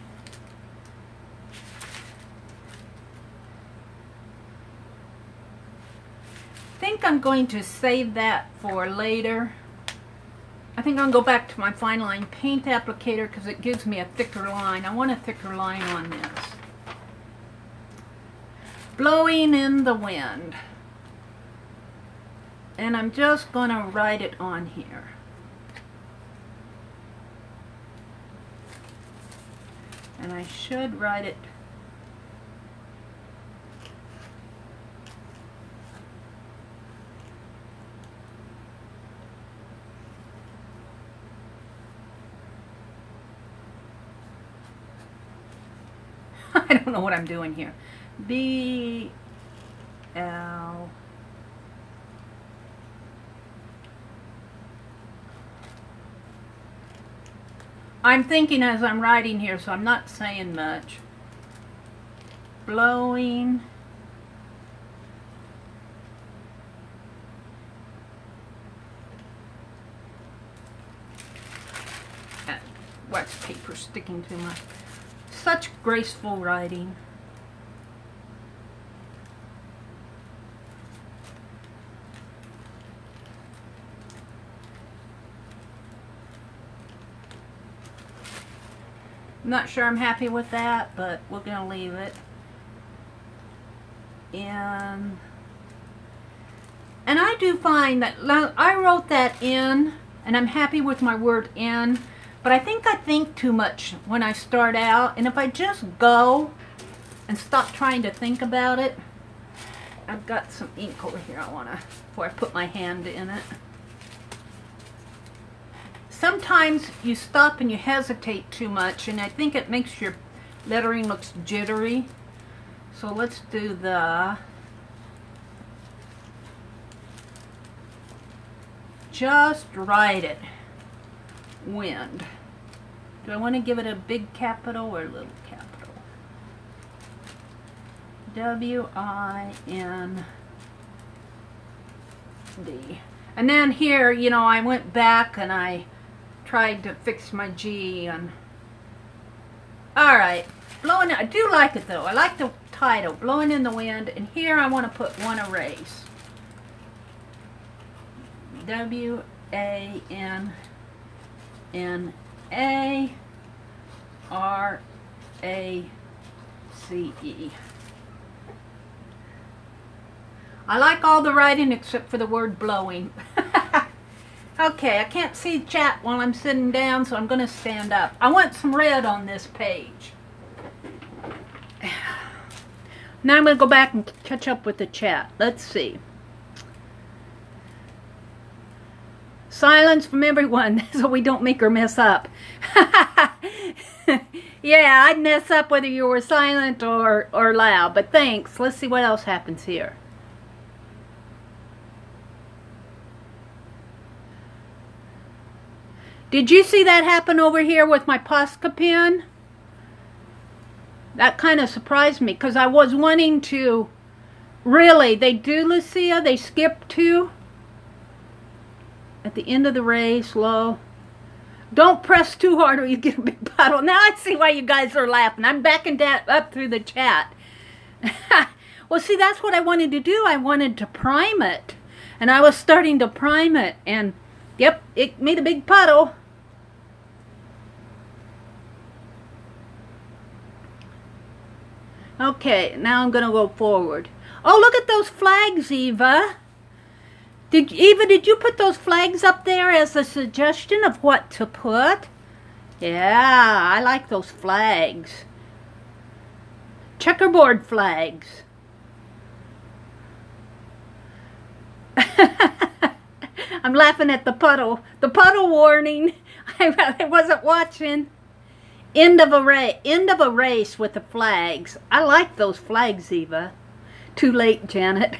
I think I'm going to save that for later. I think I'll go back to my Fineline paint applicator because it gives me a thicker line. I want a thicker line on this. Blowing in the wind. And I'm just going to write it on here. And I should write it I don't know what I'm doing here. BL. I'm thinking as I'm writing here, so I'm not saying much. Blowing. Wax paper sticking to my... Such graceful writing. I'm not sure I'm happy with that, but we're going to leave it. And I do find that I wrote that in, and I'm happy with my word in, but I think too much when I start out, and if I just go and stop trying to think about it. I've got some ink over here I want to, before I put my hand in it. Sometimes you stop and you hesitate too much, and I think it makes your lettering looks jittery. So let's do the... Just write it. Wind. Do I want to give it a big capital or a little capital? W-I-N-D. And then here, you know, I went back and I tried to fix my G. And alright, blowing. I do like it though. I like the title, Blowing in the Wind. And here I want to put one erase. W-A-N-A-R-A-C-E. I like all the writing except for the word blowing. Okay, I can't see chat while I'm sitting down, so I'm going to stand up. I want some red on this page. Now I'm going to go back and catch up with the chat. Let's see. Silence from everyone so we don't make her mess up. Yeah, I'd mess up whether you were silent or loud, but thanks. Let's see what else happens here. Did you see that happen over here with my Posca pen? That kind of surprised me because I was wanting to... Really, they do, Lucia? They skip 2? At the end of the race, low. Don't press too hard or you get a big puddle. Now I see why you guys are laughing. I'm backing that up through the chat. Well, see, that's what I wanted to do. I wanted to prime it. And I was starting to prime it. And, yep, it made a big puddle. Okay, now I'm going to go forward. Oh, look at those flags, Eva. Did you put those flags up there as a suggestion of what to put? Yeah, I like those flags. Checkerboard flags. I'm laughing at the puddle. The puddle warning. I wasn't watching. End of a race with the flags. I like those flags, Eva. Too late, Janet.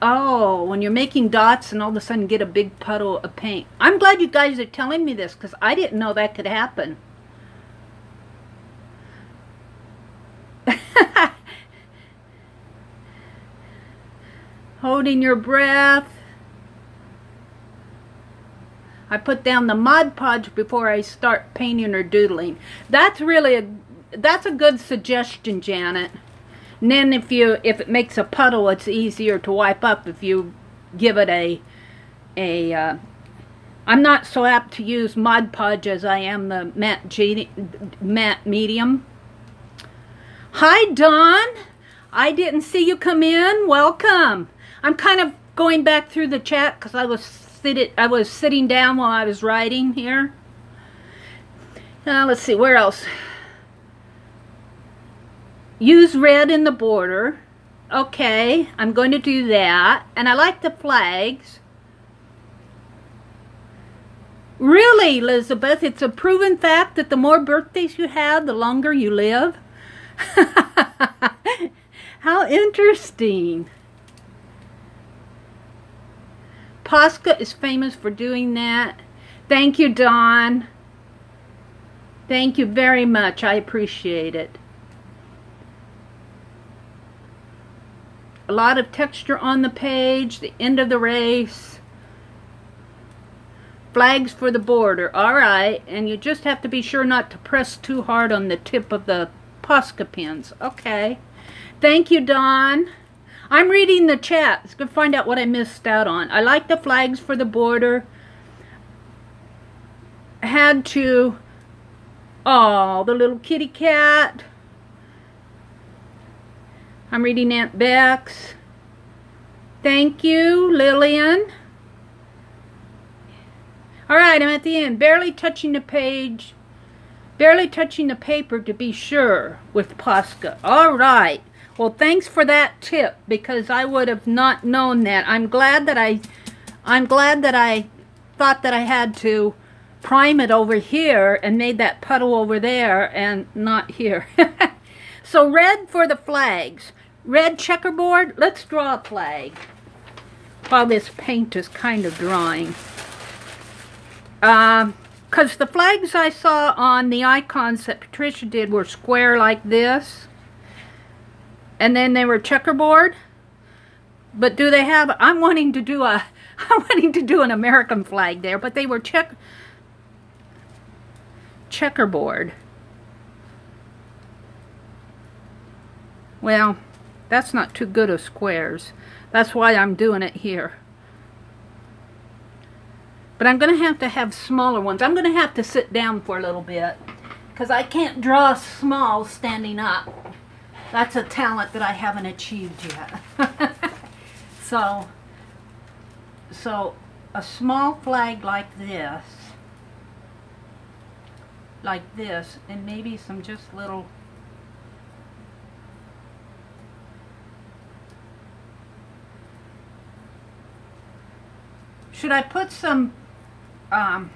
Oh, when you're making dots and all of a sudden get a big puddle of paint. I'm glad you guys are telling me this because I didn't know that could happen. Holding your breath. I put down the Mod Podge before I start painting or doodling. That's really that's a good suggestion, Janet. And then if it makes a puddle, it's easier to wipe up if you give it I'm not so apt to use Mod Podge as I am the matte medium. Hi, Dawn. I didn't see you come in. Welcome. I'm kind of going back through the chat because I was sitting down while I was writing here. Let's see, where else? Use red in the border. Okay, I'm going to do that. And I like the flags. Really, Elizabeth, it's a proven fact that the more birthdays you have, the longer you live. How interesting. Posca is famous for doing that. Thank you, Dawn. Thank you very much. I appreciate it. A lot of texture on the page, the end of the race. Flags for the border. Alright, and you just have to be sure not to press too hard on the tip of the Posca pins. Okay. Thank you, Dawn. I'm reading the chat. Let's go find out what I missed out on. I like the flags for the border. Had to... Oh, the little kitty cat. I'm reading Aunt Bex. Thank you, Lillian. Alright, I'm at the end. Barely touching the page. Barely touching the paper to be sure with Posca. Alright. Well, thanks for that tip because I would have not known that. I'm glad that I thought that I had to prime it over here and made that puddle over there and not here. So red for the flags. Red checkerboard. Let's draw a flag while this paint is kind of drying. Because the flags I saw on the icons that Patricia did were square like this. And then they were checkerboard. But do they have... I'm wanting to do an American flag there, but they were checkerboard. Well, that's not too good of squares. That's why I'm doing it here. But I'm going to have smaller ones. I'm going to have to sit down for a little bit because I can't draw small standing up. That's a talent that I haven't achieved yet. So a small flag like this, and maybe some just little Should I put some, I'm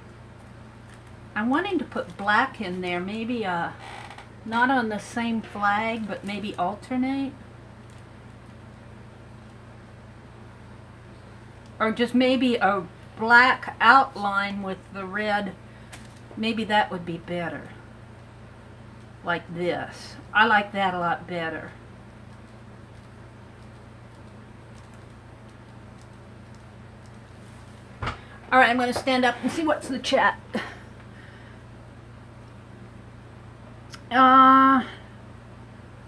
wanting to put black in there, maybe not on the same flag, but maybe alternate. Or just maybe a black outline with the red. Maybe that would be better. Like this. I like that a lot better. Alright, I'm going to stand up and see what's in the chat. Oh,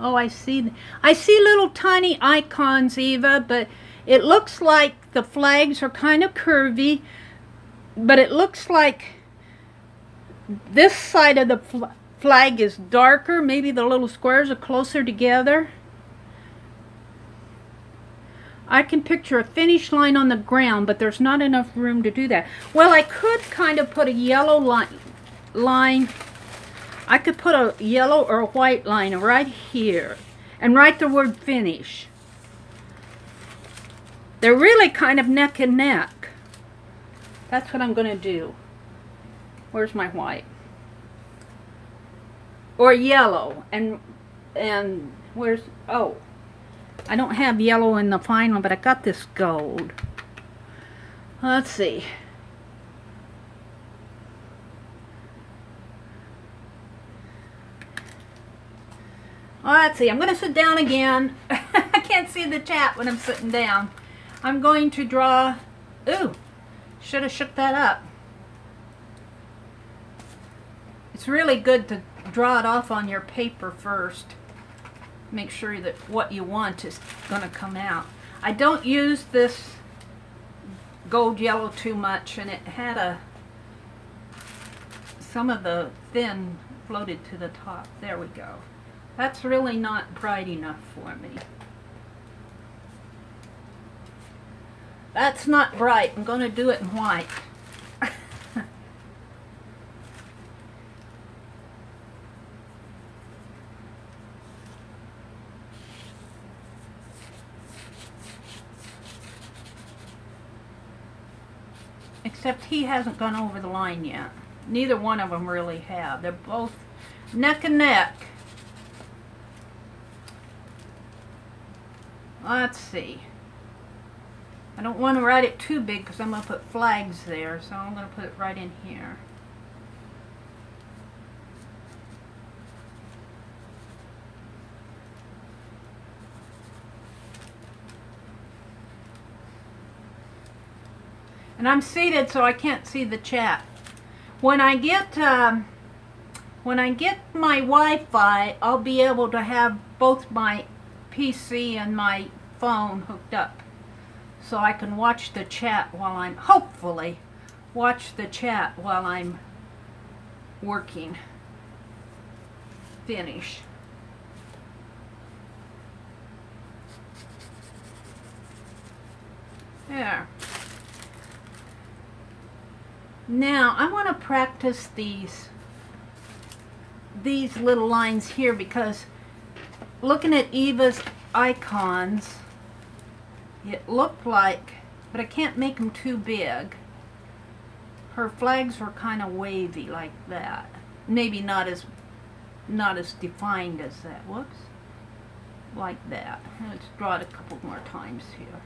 I see little tiny icons, Eva, but it looks like the flags are kind of curvy, but it looks like this side of the flag is darker. Maybe the little squares are closer together. I can picture a finish line on the ground, but there's not enough room to do that. Well, I could kind of put a yellow line. I could put a yellow or a white line right here and write the word finish. They're really kind of neck and neck. That's what I'm going to do. Where's my white? Or yellow. And where's, oh, I don't have yellow in the final, but I got this gold. Let's see. Let's see, I'm going to sit down again. I can't see the chat when I'm sitting down. I'm going to draw, ooh, should have shook that up. It's really good to draw it off on your paper first. Make sure that what you want is going to come out. I don't use this gold yellow too much, and it had some of the thin floated to the top. There we go. That's really not bright enough for me. That's not bright. I'm going to do it in white. Except he hasn't gone over the line yet. Neither one of them really have. They're both neck and neck. Let's see. I don't want to write it too big because I'm going to put flags there, so I'm going to put it right in here. And I'm seated, so I can't see the chat. When I get my Wi-Fi, I'll be able to have both my PC and my phone hooked up, so I can watch the chat while I'm, hopefully, watch the chat while I'm working. Finish. There. Now, I want to practice these little lines here, because looking at Eva's icons, it looked like, but I can't make them too big. Her flags were kind of wavy like that. Maybe not as defined as that. Whoops. Like that. Let's draw it a couple more times here.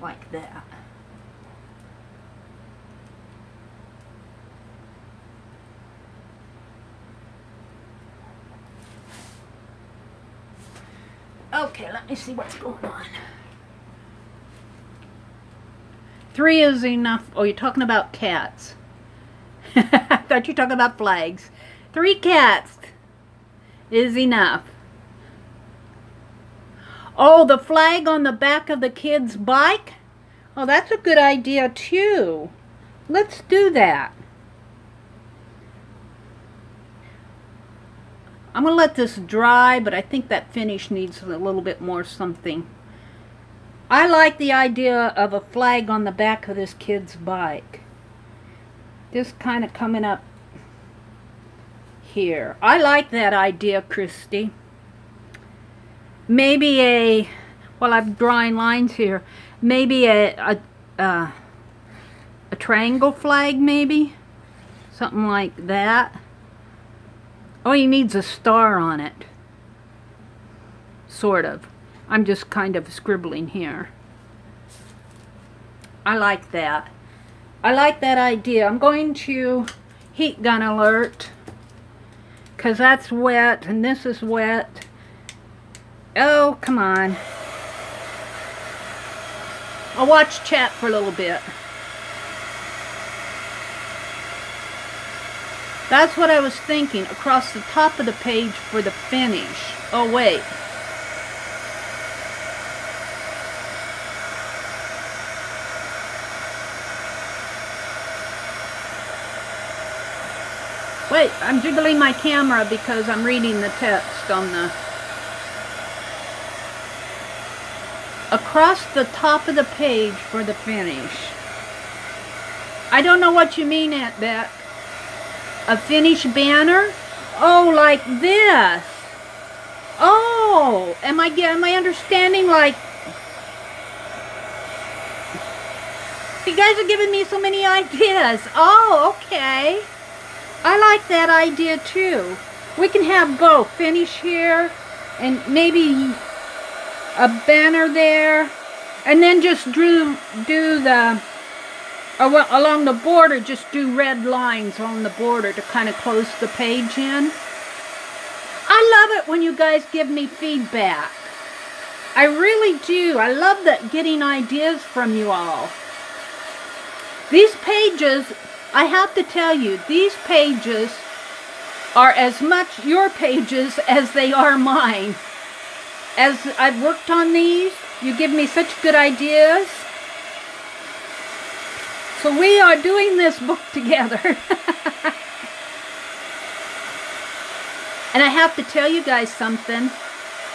Like that. Okay, let me see what's going on. 3 is enough. Oh, you're talking about cats. I thought you were talking about flags. 3 cats is enough. Oh, the flag on the back of the kid's bike? Oh, that's a good idea too. Let's do that. I'm going to let this dry, but I think that finish needs a little bit more something. I like the idea of a flag on the back of this kid's bike. Just kind of coming up here. I like that idea, Christy. maybe a, well, I'm drawing lines here, maybe a triangle flag, maybe something like that. Oh, he needs a star on it, sort of. I'm just kind of scribbling here. I like that. I like that idea. I'm going to heat gun alert, because that's wet and this is wet. Oh, come on. I'll watch chat for a little bit. That's what I was thinking, across the top of the page for the finish. Oh, wait. Wait, I'm jiggling my camera because I'm reading the text on the... Across the top of the page for the finish. I don't know what you mean at that. A finish banner? Oh, like this. Oh, am I understanding, like... You guys are giving me so many ideas. Oh, okay. I like that idea too. We can have both. Finish here and maybe a banner there, and then just do the, along the border, just do red lines on the border to kind of close the page in. I love it when you guys give me feedback. I really do. I love that, getting ideas from you all. These pages, I have to tell you, these pages are as much your pages as they are mine. As I've worked on these, you give me such good ideas. So we are doing this book together. And I have to tell you guys something.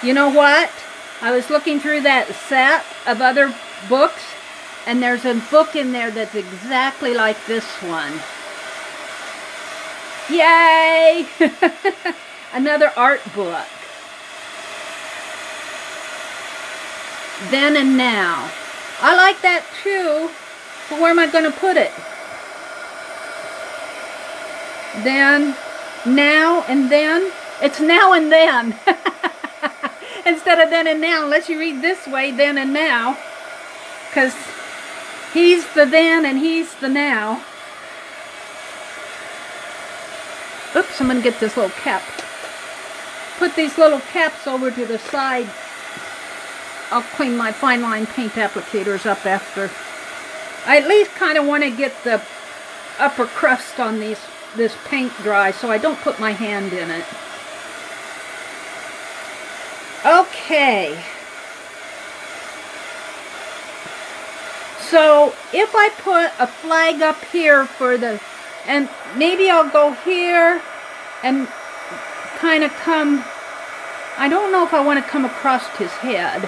You know what? I was looking through that set of other books, and there's a book in there that's exactly like this one. Yay! Another art book. Then and now. I like that too. But where am I going to put it? Then, now, and then. It's now and then. Instead of then and now, unless you read this way, then and now. Because he's the then and he's the now. Oops, I'm going to get this little cap. Put these little caps over to the side. I'll clean my Fineline paint applicators up after. I at least kind of want to get the upper crust on this paint dry so I don't put my hand in it. Okay. So if I put a flag up here for the, and maybe I'll go here and kind of come, I don't know if I want to come across his head.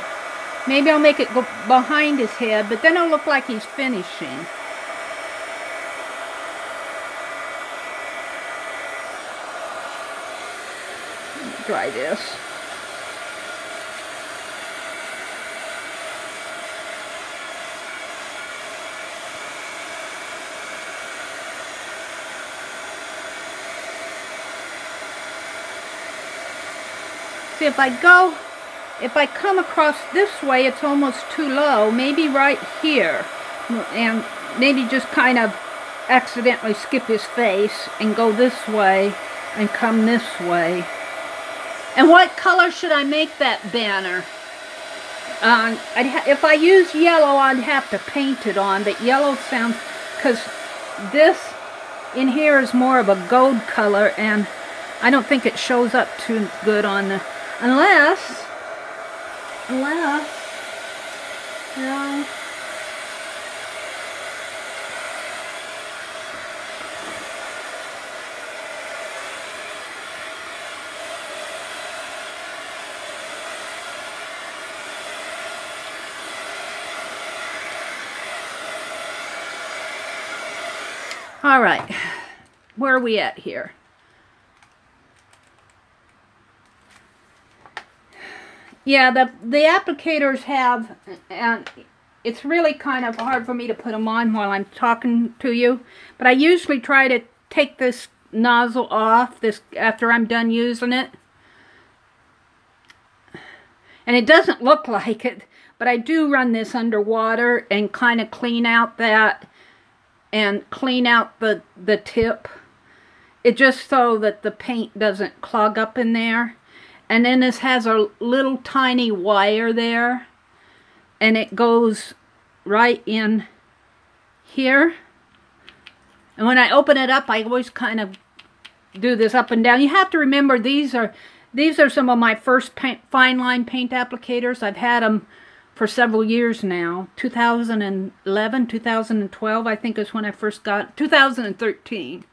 Maybe I'll make it go behind his head, but then it'll look like he's finishing. Let me dry this. See, if I come across this way, it's almost too low. Maybe right here. And maybe just kind of accidentally skip his face and go this way and come this way. And what color should I make that banner? If I use yellow, I'd have to paint it on. But yellow sounds, because this in here is more of a gold color, and I don't think it shows up too good on the, unless, no. All right, where are we at here? Yeah, the applicators have, and it's really kind of hard for me to put them on while I'm talking to you, but I usually try to take this nozzle off after I'm done using it. And it doesn't look like it, but I do run this underwater and kind of clean out that and clean out the tip. It just so that the paint doesn't clog up in there. And then this has a little tiny wire there, and it goes right in here. And when I open it up, I always kind of do this up and down. You have to remember these are some of my first Fineline paint applicators. I've had them for several years now. 2011, 2012, I think is when I first got 2013.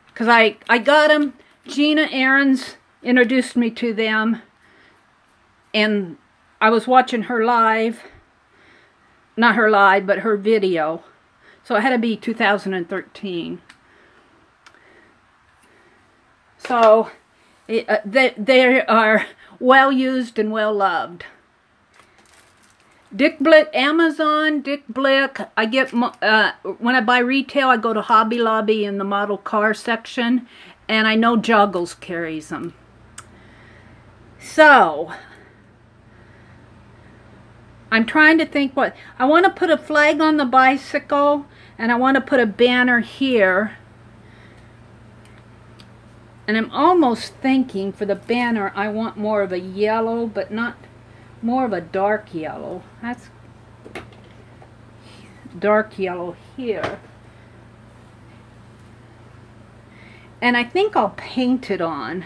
Because I got them. Gina Ahrens introduced me to them, and I was watching her live, not her live, but her video, so it had to be 2013. So they are well used and well loved. Dick Blick, Amazon, Dick Blick. I get when I buy retail, I go to Hobby Lobby in the model car section, and I know Joggles carries them. So, I'm trying to think what... I want to put a flag on the bicycle, and I want to put a banner here. And I'm almost thinking for the banner, I want more of a yellow, but not more of a dark yellow. That's dark yellow here. And I think I'll paint it on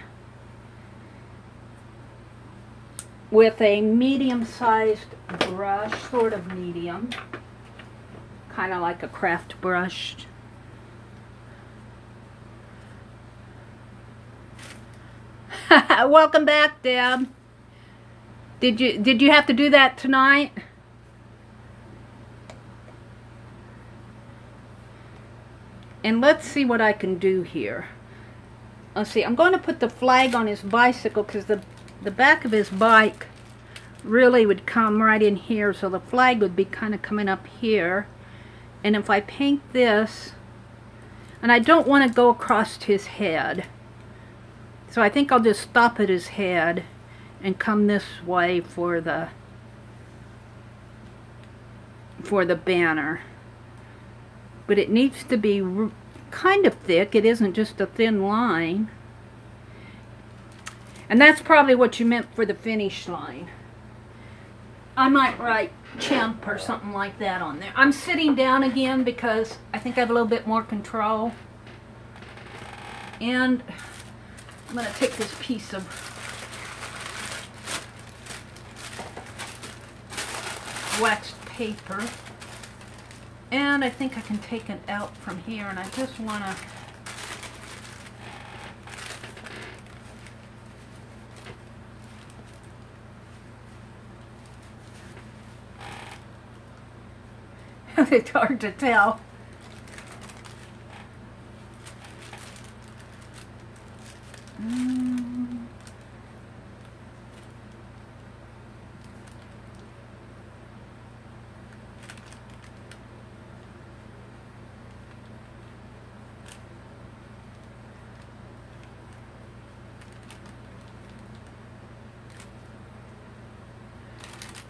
with a medium-sized brush, sort of medium, kind of like a craft brush. Welcome back, Deb. Did you have to do that tonight? And let's see what I can do here. Let's see. I'm going to put the flag on his bicycle because the back of his bike really would come right in here, so the flag would be kind of coming up here. And if I paint this, and I don't want to go across his head, so I think I'll just stop at his head and come this way for the banner. But it needs to be kind of thick. It isn't just a thin line. And that's probably what you meant for the finish line. I might write chimp or something like that on there. I'm sitting down again because I think I have a little bit more control. And I'm going to take this piece of waxed paper. And I think I can take it out from here, and I just want to it's hard to tell.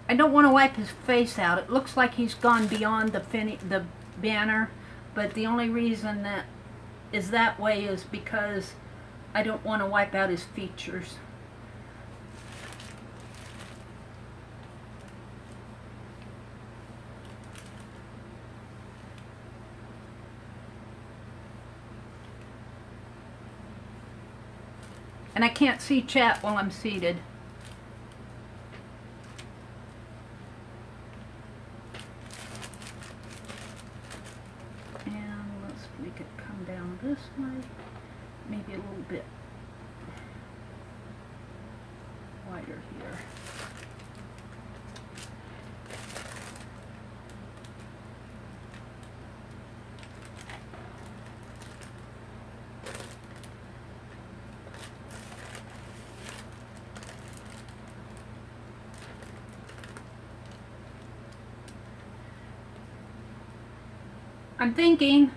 I don't want to wipe his face out. It looks like he's gone beyond the banner, but the only reason that is that way is because I don't want to wipe out his features. And I can't see chat while I'm seated. This way, maybe a little bit wider here. I'm thinking.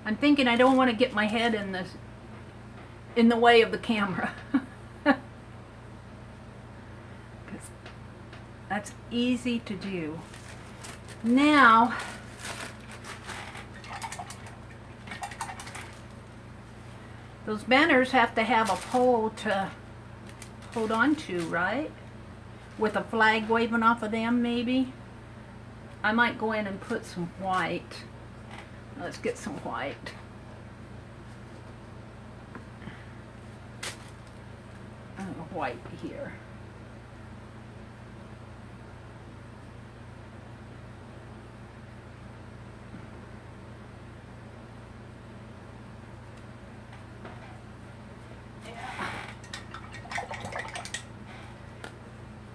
I'm thinking I don't want to get my head in the way of the camera. Because that's easy to do. Now, those banners have to have a pole to hold on to, right? With a flag waving off of them, maybe. I might go in and put some white. Let's get some white. White here.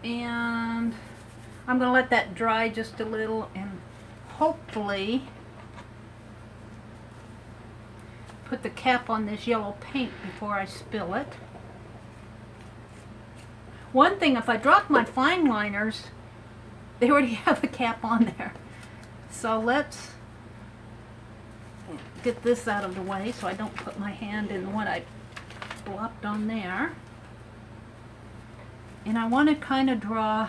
And I'm going to let that dry just a little and hopefully put the cap on this yellow paint before I spill it. One thing, if I drop my fine liners, they already have a cap on there. So let's get this out of the way so I don't put my hand in the one I blopped on there. And I want to kind of draw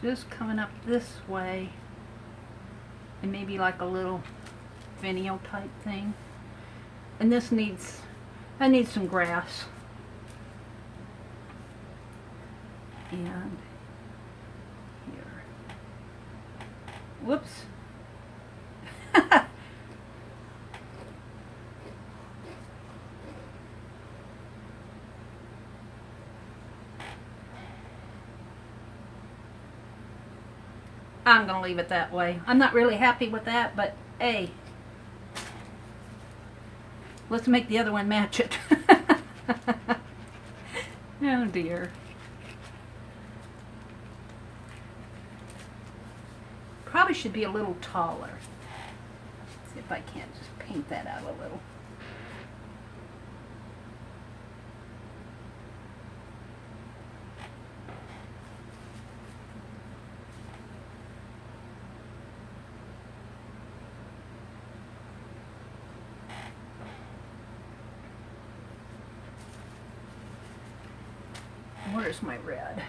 just coming up this way and maybe like a little video type thing. And this needs, I need some grass. And here. Whoops. I'm going to leave it that way. I'm not really happy with that, but hey, let's make the other one match it. Oh dear. Probably should be a little taller. See if I can't just paint that out a little. Where's my red?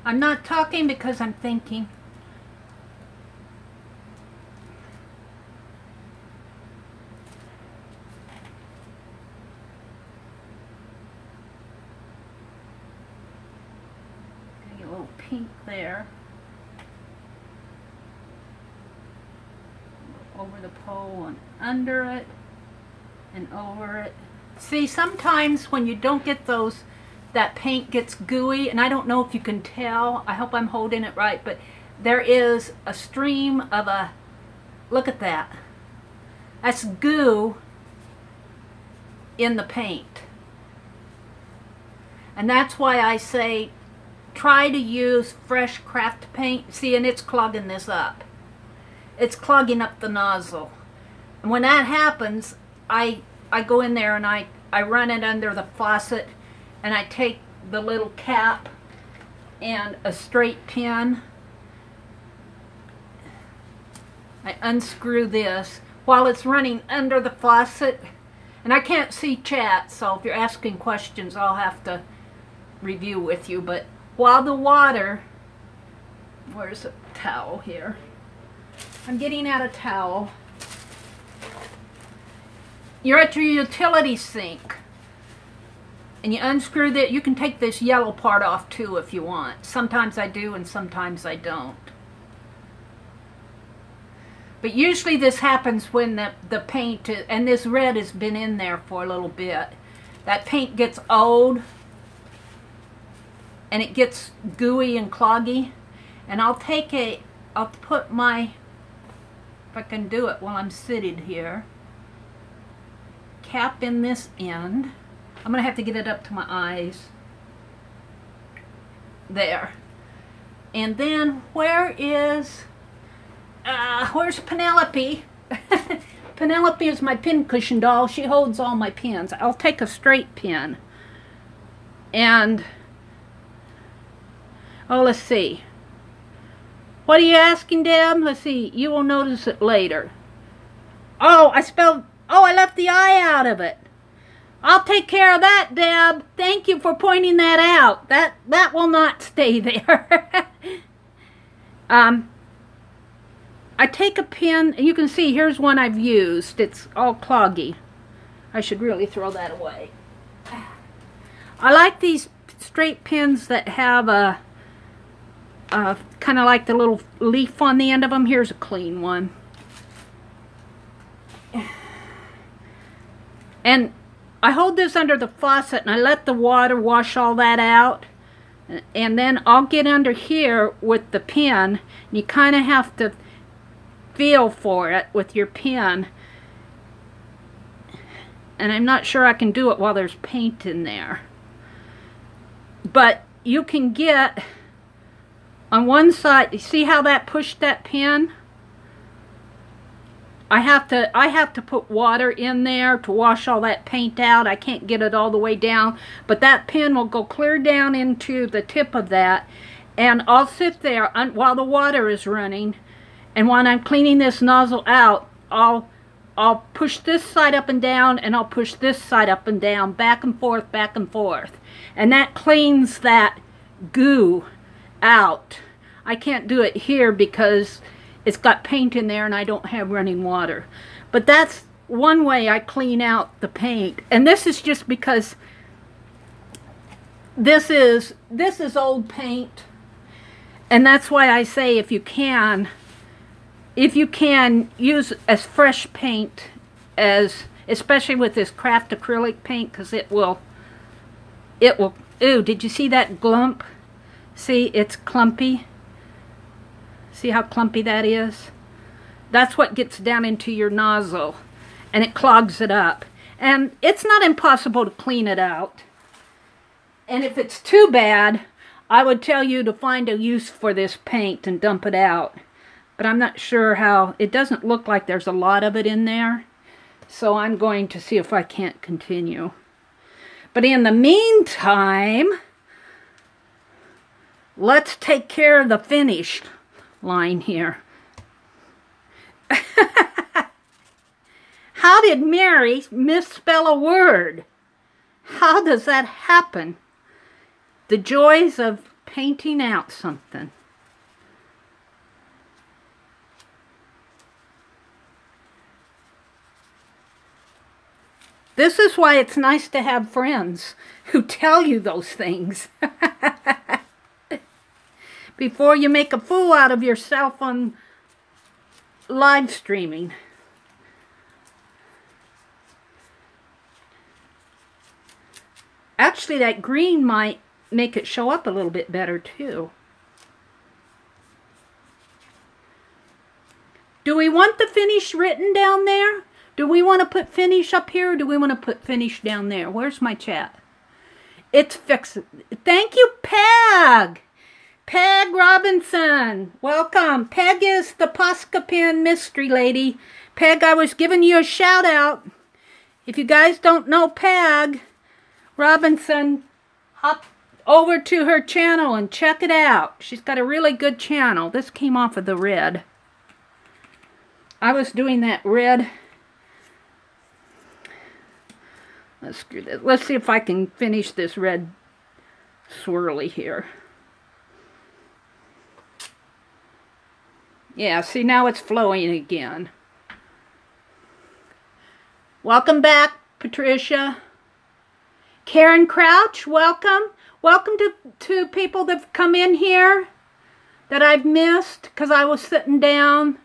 I'm not talking because I'm thinking. Pink there over the pole and under it and over it. See, sometimes when you don't get those, that paint gets gooey, and I don't know if you can tell. I hope I'm holding it right, but there is a stream of a, look at that, that's goo in the paint. And that's why I say try to use fresh craft paint. See, and it's clogging this up. It's clogging up the nozzle. And when that happens, I go in there and I run it under the faucet, and I take the little cap and a straight pin. I unscrew this while it's running under the faucet. And I can't see chat, so if you're asking questions, I'll have to review with you. But while the water, where's a towel here? I'm getting out a towel. You're at your utility sink and you unscrew that. You can take this yellow part off too if you want. Sometimes I do and sometimes I don't. But usually this happens when the paint, and this red has been in there for a little bit. That paint gets old and it gets gooey and cloggy, and I'll put my if I can do it while I'm seated here. Cap in this end. I'm gonna have to get it up to my eyes. There. And then where's Penelope? Penelope is my pincushion doll. She holds all my pins. I'll take a straight pin. And, oh, let's see. What are you asking, Deb? Let's see. You will notice it later. Oh, I left the I out of it. I'll take care of that, Deb. Thank you for pointing that out. That will not stay there. I take a pin, and you can see here's one I've used. It's all cloggy. I should really throw that away. I like these straight pins that have a kind of like the little leaf on the end of them. Here's a clean one. And I hold this under the faucet and I let the water wash all that out. And then I'll get under here with the pin. And you kind of have to feel for it with your pin. And I'm not sure I can do it while there's paint in there. But you can get on one side, you see how that pushed that pin? I have to put water in there to wash all that paint out. I can't get it all the way down, but that pin will go clear down into the tip of that, and I'll sit there while the water is running, and when I'm cleaning this nozzle out, I'll push this side up and down, and I'll push this side up and down, back and forth, and that cleans that goo out. I can't do it here because it's got paint in there and I don't have running water. But that's one way I clean out the paint. And this is just because this is old paint. And that's why I say if you can use as fresh paint as, especially with this craft acrylic paint, because it will, ooh, did you see that glump? See, it's clumpy. See how clumpy that is? That's what gets down into your nozzle, and it clogs it up. And it's not impossible to clean it out. And if it's too bad, I would tell you to find a use for this paint and dump it out. But I'm not sure how. It doesn't look like there's a lot of it in there. So I'm going to see if I can't continue. But in the meantime, let's take care of the finish line here. How did Meri misspell a word? How does that happen? The joys of painting out something. This is why it's nice to have friends who tell you those things. Before you make a fool out of yourself on live streaming. Actually, that green might make it show up a little bit better too. Do we want the finish written down there? Do we want to put finish up here, or do we want to put finish down there? Where's my chat? It's fixed. Thank you, Peg! Peg Robinson, welcome. Peg is the Posca Pen mystery lady. Peg, I was giving you a shout out. If you guys don't know Peg Robinson, hop over to her channel and check it out. She's got a really good channel. This came off of the red. I was doing that red. Let's screw this. Let's see if I can finish this red swirly here. Yeah, see, now it's flowing again. Welcome back, Patricia. Karen Crouch, welcome. Welcome to people that have come in here that I've missed because I was sitting down.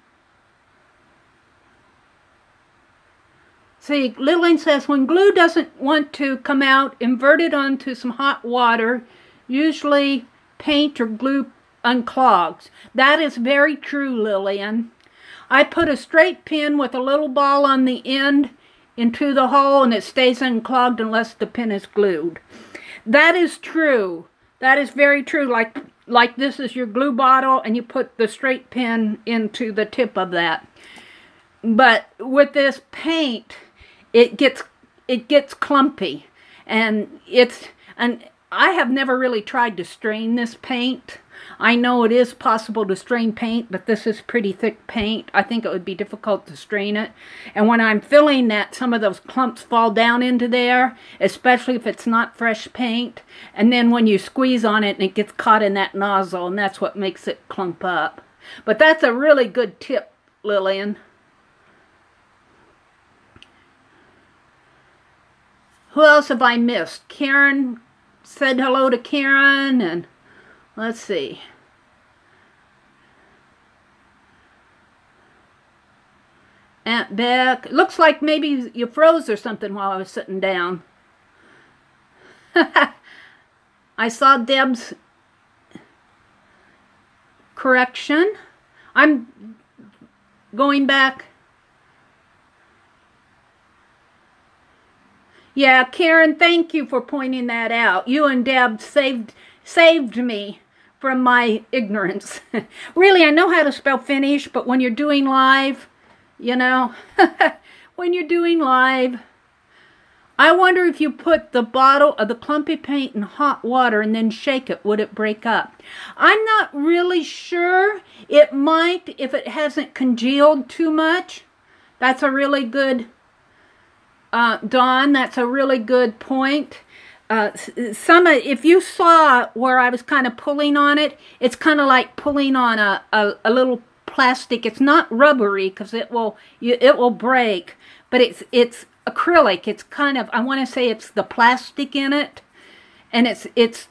See, Lillian says, when glue doesn't want to come out, invert it onto some hot water. Usually paint or glue unclogs. That is very true, Lillian. I put a straight pin with a little ball on the end into the hole, and it stays unclogged unless the pin is glued. That is true. That is very true. Like this is your glue bottle, and you put the straight pin into the tip of that. But with this paint, it gets clumpy, and I have never really tried to strain this paint. I know it is possible to strain paint, but this is pretty thick paint. I think it would be difficult to strain it. And when I'm filling that, some of those clumps fall down into there, especially if it's not fresh paint. And then when you squeeze on it, it gets caught in that nozzle, and that's what makes it clump up. But that's a really good tip, Lillian. Who else have I missed? Karen said hello to Karen, and let's see. Aunt Beck. Looks like maybe you froze or something while I was sitting down. I saw Deb's correction. I'm going back. Yeah, Karen, thank you for pointing that out. You and Deb saved me from my ignorance. Really, I know how to spell finish, but when you're doing live, you know, when you're doing live, I wonder if you put the bottle of the clumpy paint in hot water and then shake it, would it break up? I'm not really sure. It might if it hasn't congealed too much. That's a really good, Dawn, that's a really good point. If you saw where I was kind of pulling on it, it's kind of like pulling on a little plastic. It's not rubbery because it will break, but it's acrylic. It's kind of, I want to say it's the plastic in it, and it's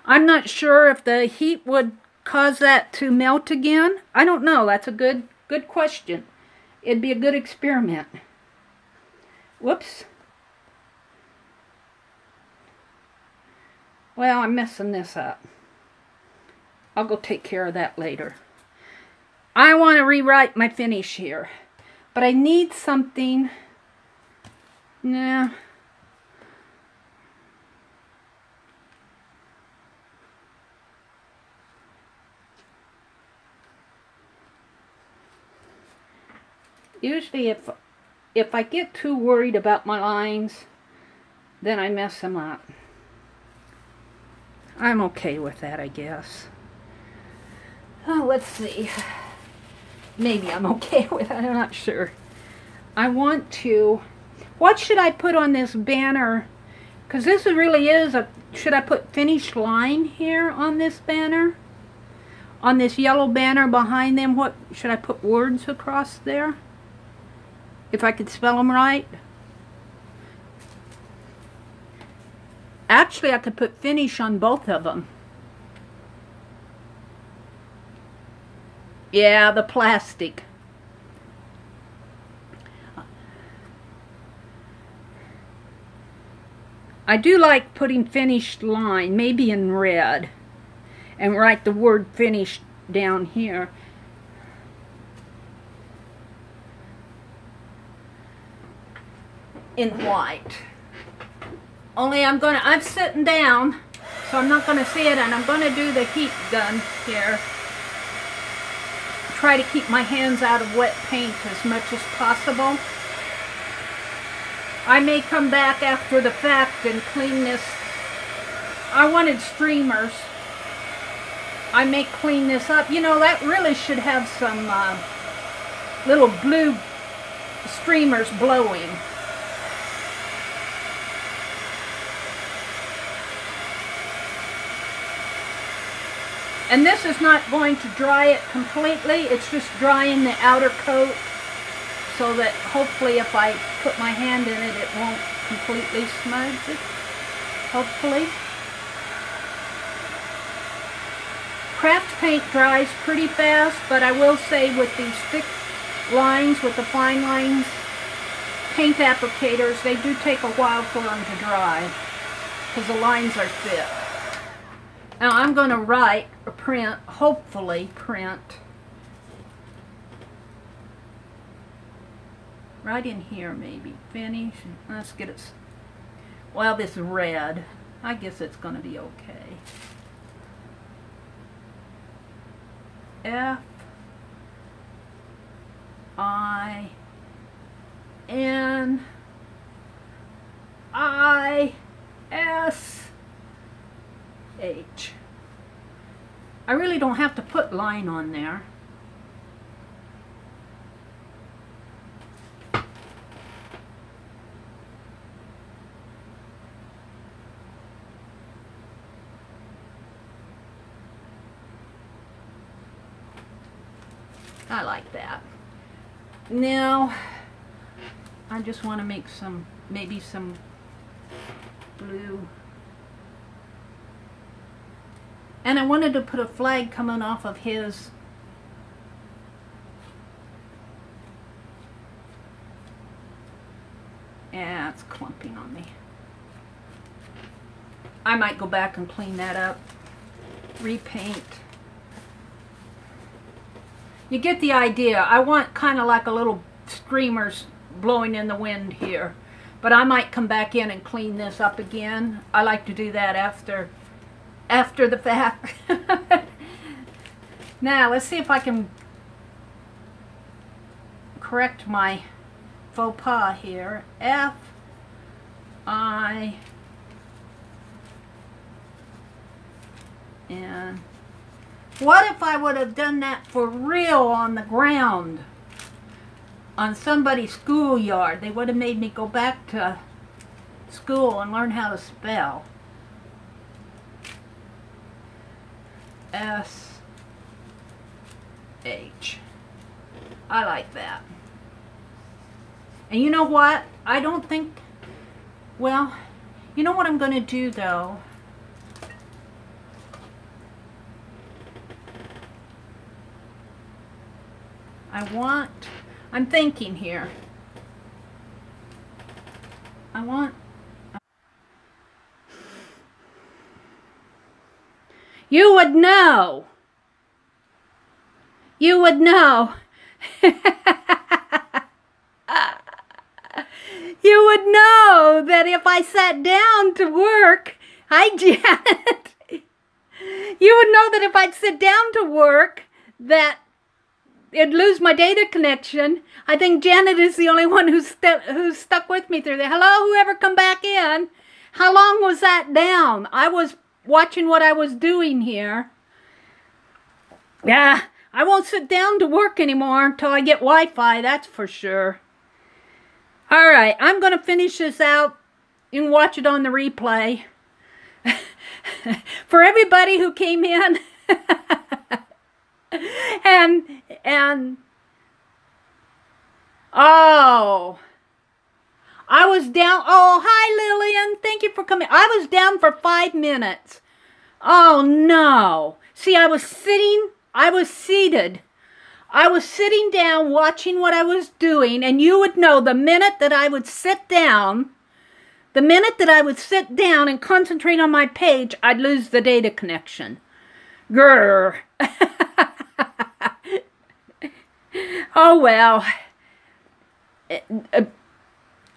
I'm not sure if the heat would cause that to melt again. I don't know. That's a good question. It'd be a good experiment. Whoops. Well, I'm messing this up. I'll go take care of that later. I want to rewrite my finish here, but I need something. Nah. Usually if I get too worried about my lines, then I mess them up. I'm okay with that, I guess. Oh, let's see. Maybe I'm okay with it. I'm not sure. I want to... What should I put on this banner? Because this really is a... Should I put finish line here on this banner? On this yellow banner behind them, what... Should I put words across there? If I could spell them right. Actually, I could put finish on both of them. Yeah, the plastic. I do like putting finished line, maybe in red, and write the word finish down here. In white. Only I'm sitting down, so I'm not gonna see it, and I'm gonna do the heat gun here. Try to keep my hands out of wet paint as much as possible. I may come back after the fact and clean this. I wanted streamers. I may clean this up. You know, that really should have some little blue streamers blowing. And this is not going to dry it completely. It's just drying the outer coat so that hopefully if I put my hand in it, it won't completely smudge it. Hopefully. Craft paint dries pretty fast, but I will say with these thick lines, with the Finelines paint applicators, they do take a while for them to dry because the lines are thick. Now I'm going to write or print, hopefully print, Right in here maybe. Finish. Let's get it. Well, this red. I guess it's going to be okay. F I N I S H. I really don't have to put line on there. I like that. Now, I just want to make some, maybe some blue. And I wanted to put a flag coming off of his yeah, it's clumping on me. I might go back and clean that up. Repaint. You get the idea. I want kind of like a little streamers blowing in the wind here. But I might come back in and clean this up again. I like to do that after the fact. Now, let's see if I can correct my faux pas here. F I N. What if I would have done that for real on the ground? On somebody's schoolyard. They would have made me go back to school and learn how to spell. S H. I like that. And you know what? I don't think, well, you know what I'm going to do though? I'm thinking here. You would know. You would know. You would know that if I sat down to work, hi Janet. You would know that if I'd sit down to work, that it'd lose my data connection. I think Janet is the only one who's stuck with me through there. Hello, whoever come back in. How long was that down? I was watching what I was doing here. Yeah, I won't sit down to work anymore until I get Wi-Fi, that's for sure. All right, I'm going to finish this out and watch it on the replay. For everybody who came in and oh, I was down. Oh, hi Lillian, thank you for coming. I was down for 5 minutes. Oh no. See, I was seated. I was sitting down watching what I was doing, and you would know the minute that I would sit down, and concentrate on my page, I'd lose the data connection. Grr. Oh well.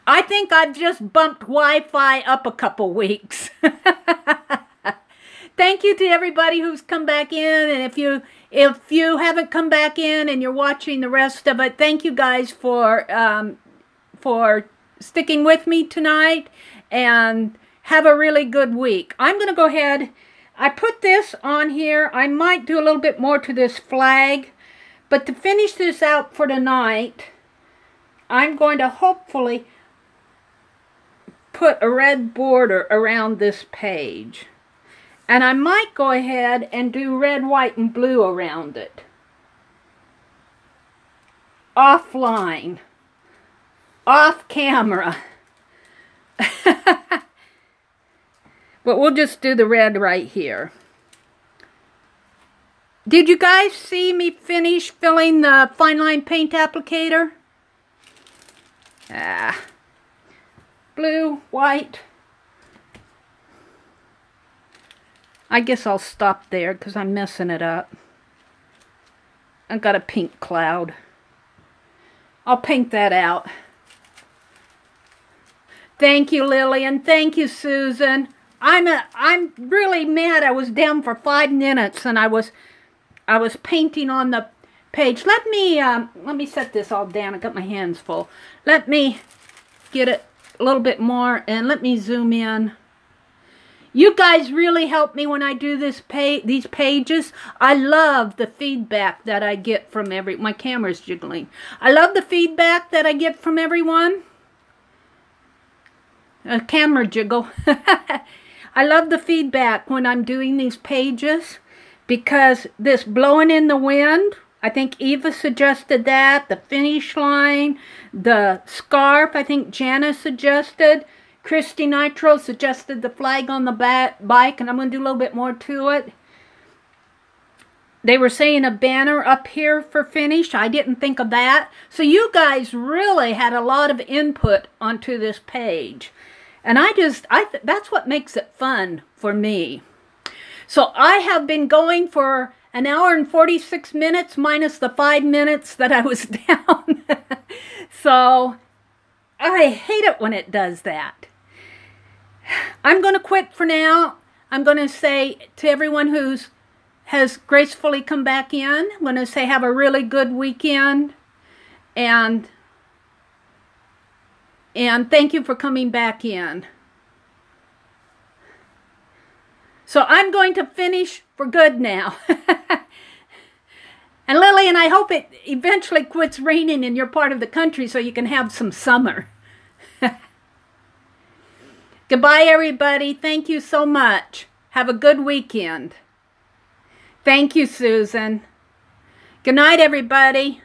I think I've just bumped Wi-Fi up a couple weeks. Thank you to everybody who's come back in, and if you haven't come back in and you're watching the rest of it, thank you guys for sticking with me tonight, and have a really good week. I'm going to go ahead. I put this on here. I might do a little bit more to this flag, but to finish this out for tonight, I'm going to hopefully put a red border around this page. And I might go ahead and do red, white, and blue around it. Offline. Off camera. But we'll just do the red right here. Did you guys see me finish filling the Fineline paint applicator? Blue, white. I guess I'll stop there because I'm messing it up. I've got a pink cloud. I'll paint that out. Thank you, Lillian. Thank you, Susan. I'm really mad. I was down for 5 minutes and I was painting on the page. Let me set this all down. I got my hands full. Let me get it a little bit more and let me zoom in. You guys really help me when I do these pages. I love the feedback that I get from my camera's jiggling. I love the feedback that I get from everyone. A camera jiggle. I love the feedback when I'm doing these pages because this blowing in the wind, I think Eva suggested that, the finish line, the scarf, I think Jana suggested. Christy Nitro suggested the flag on the bike, and I'm going to do a little bit more to it. They were saying a banner up here for finish. I didn't think of that. So you guys really had a lot of input onto this page. And that's what makes it fun for me. So I have been going for an hour and 46 minutes minus the 5 minutes that I was down. So I hate it when it does that. I'm going to quit for now. I'm going to say to everyone has gracefully come back in, I'm going to say have a really good weekend. And thank you for coming back in. So I'm going to finish for good now. And Lillian, I hope it eventually quits raining in your part of the country so you can have some summer. Goodbye, everybody. Thank you so much. Have a good weekend. Thank you, Susan. Good night, everybody.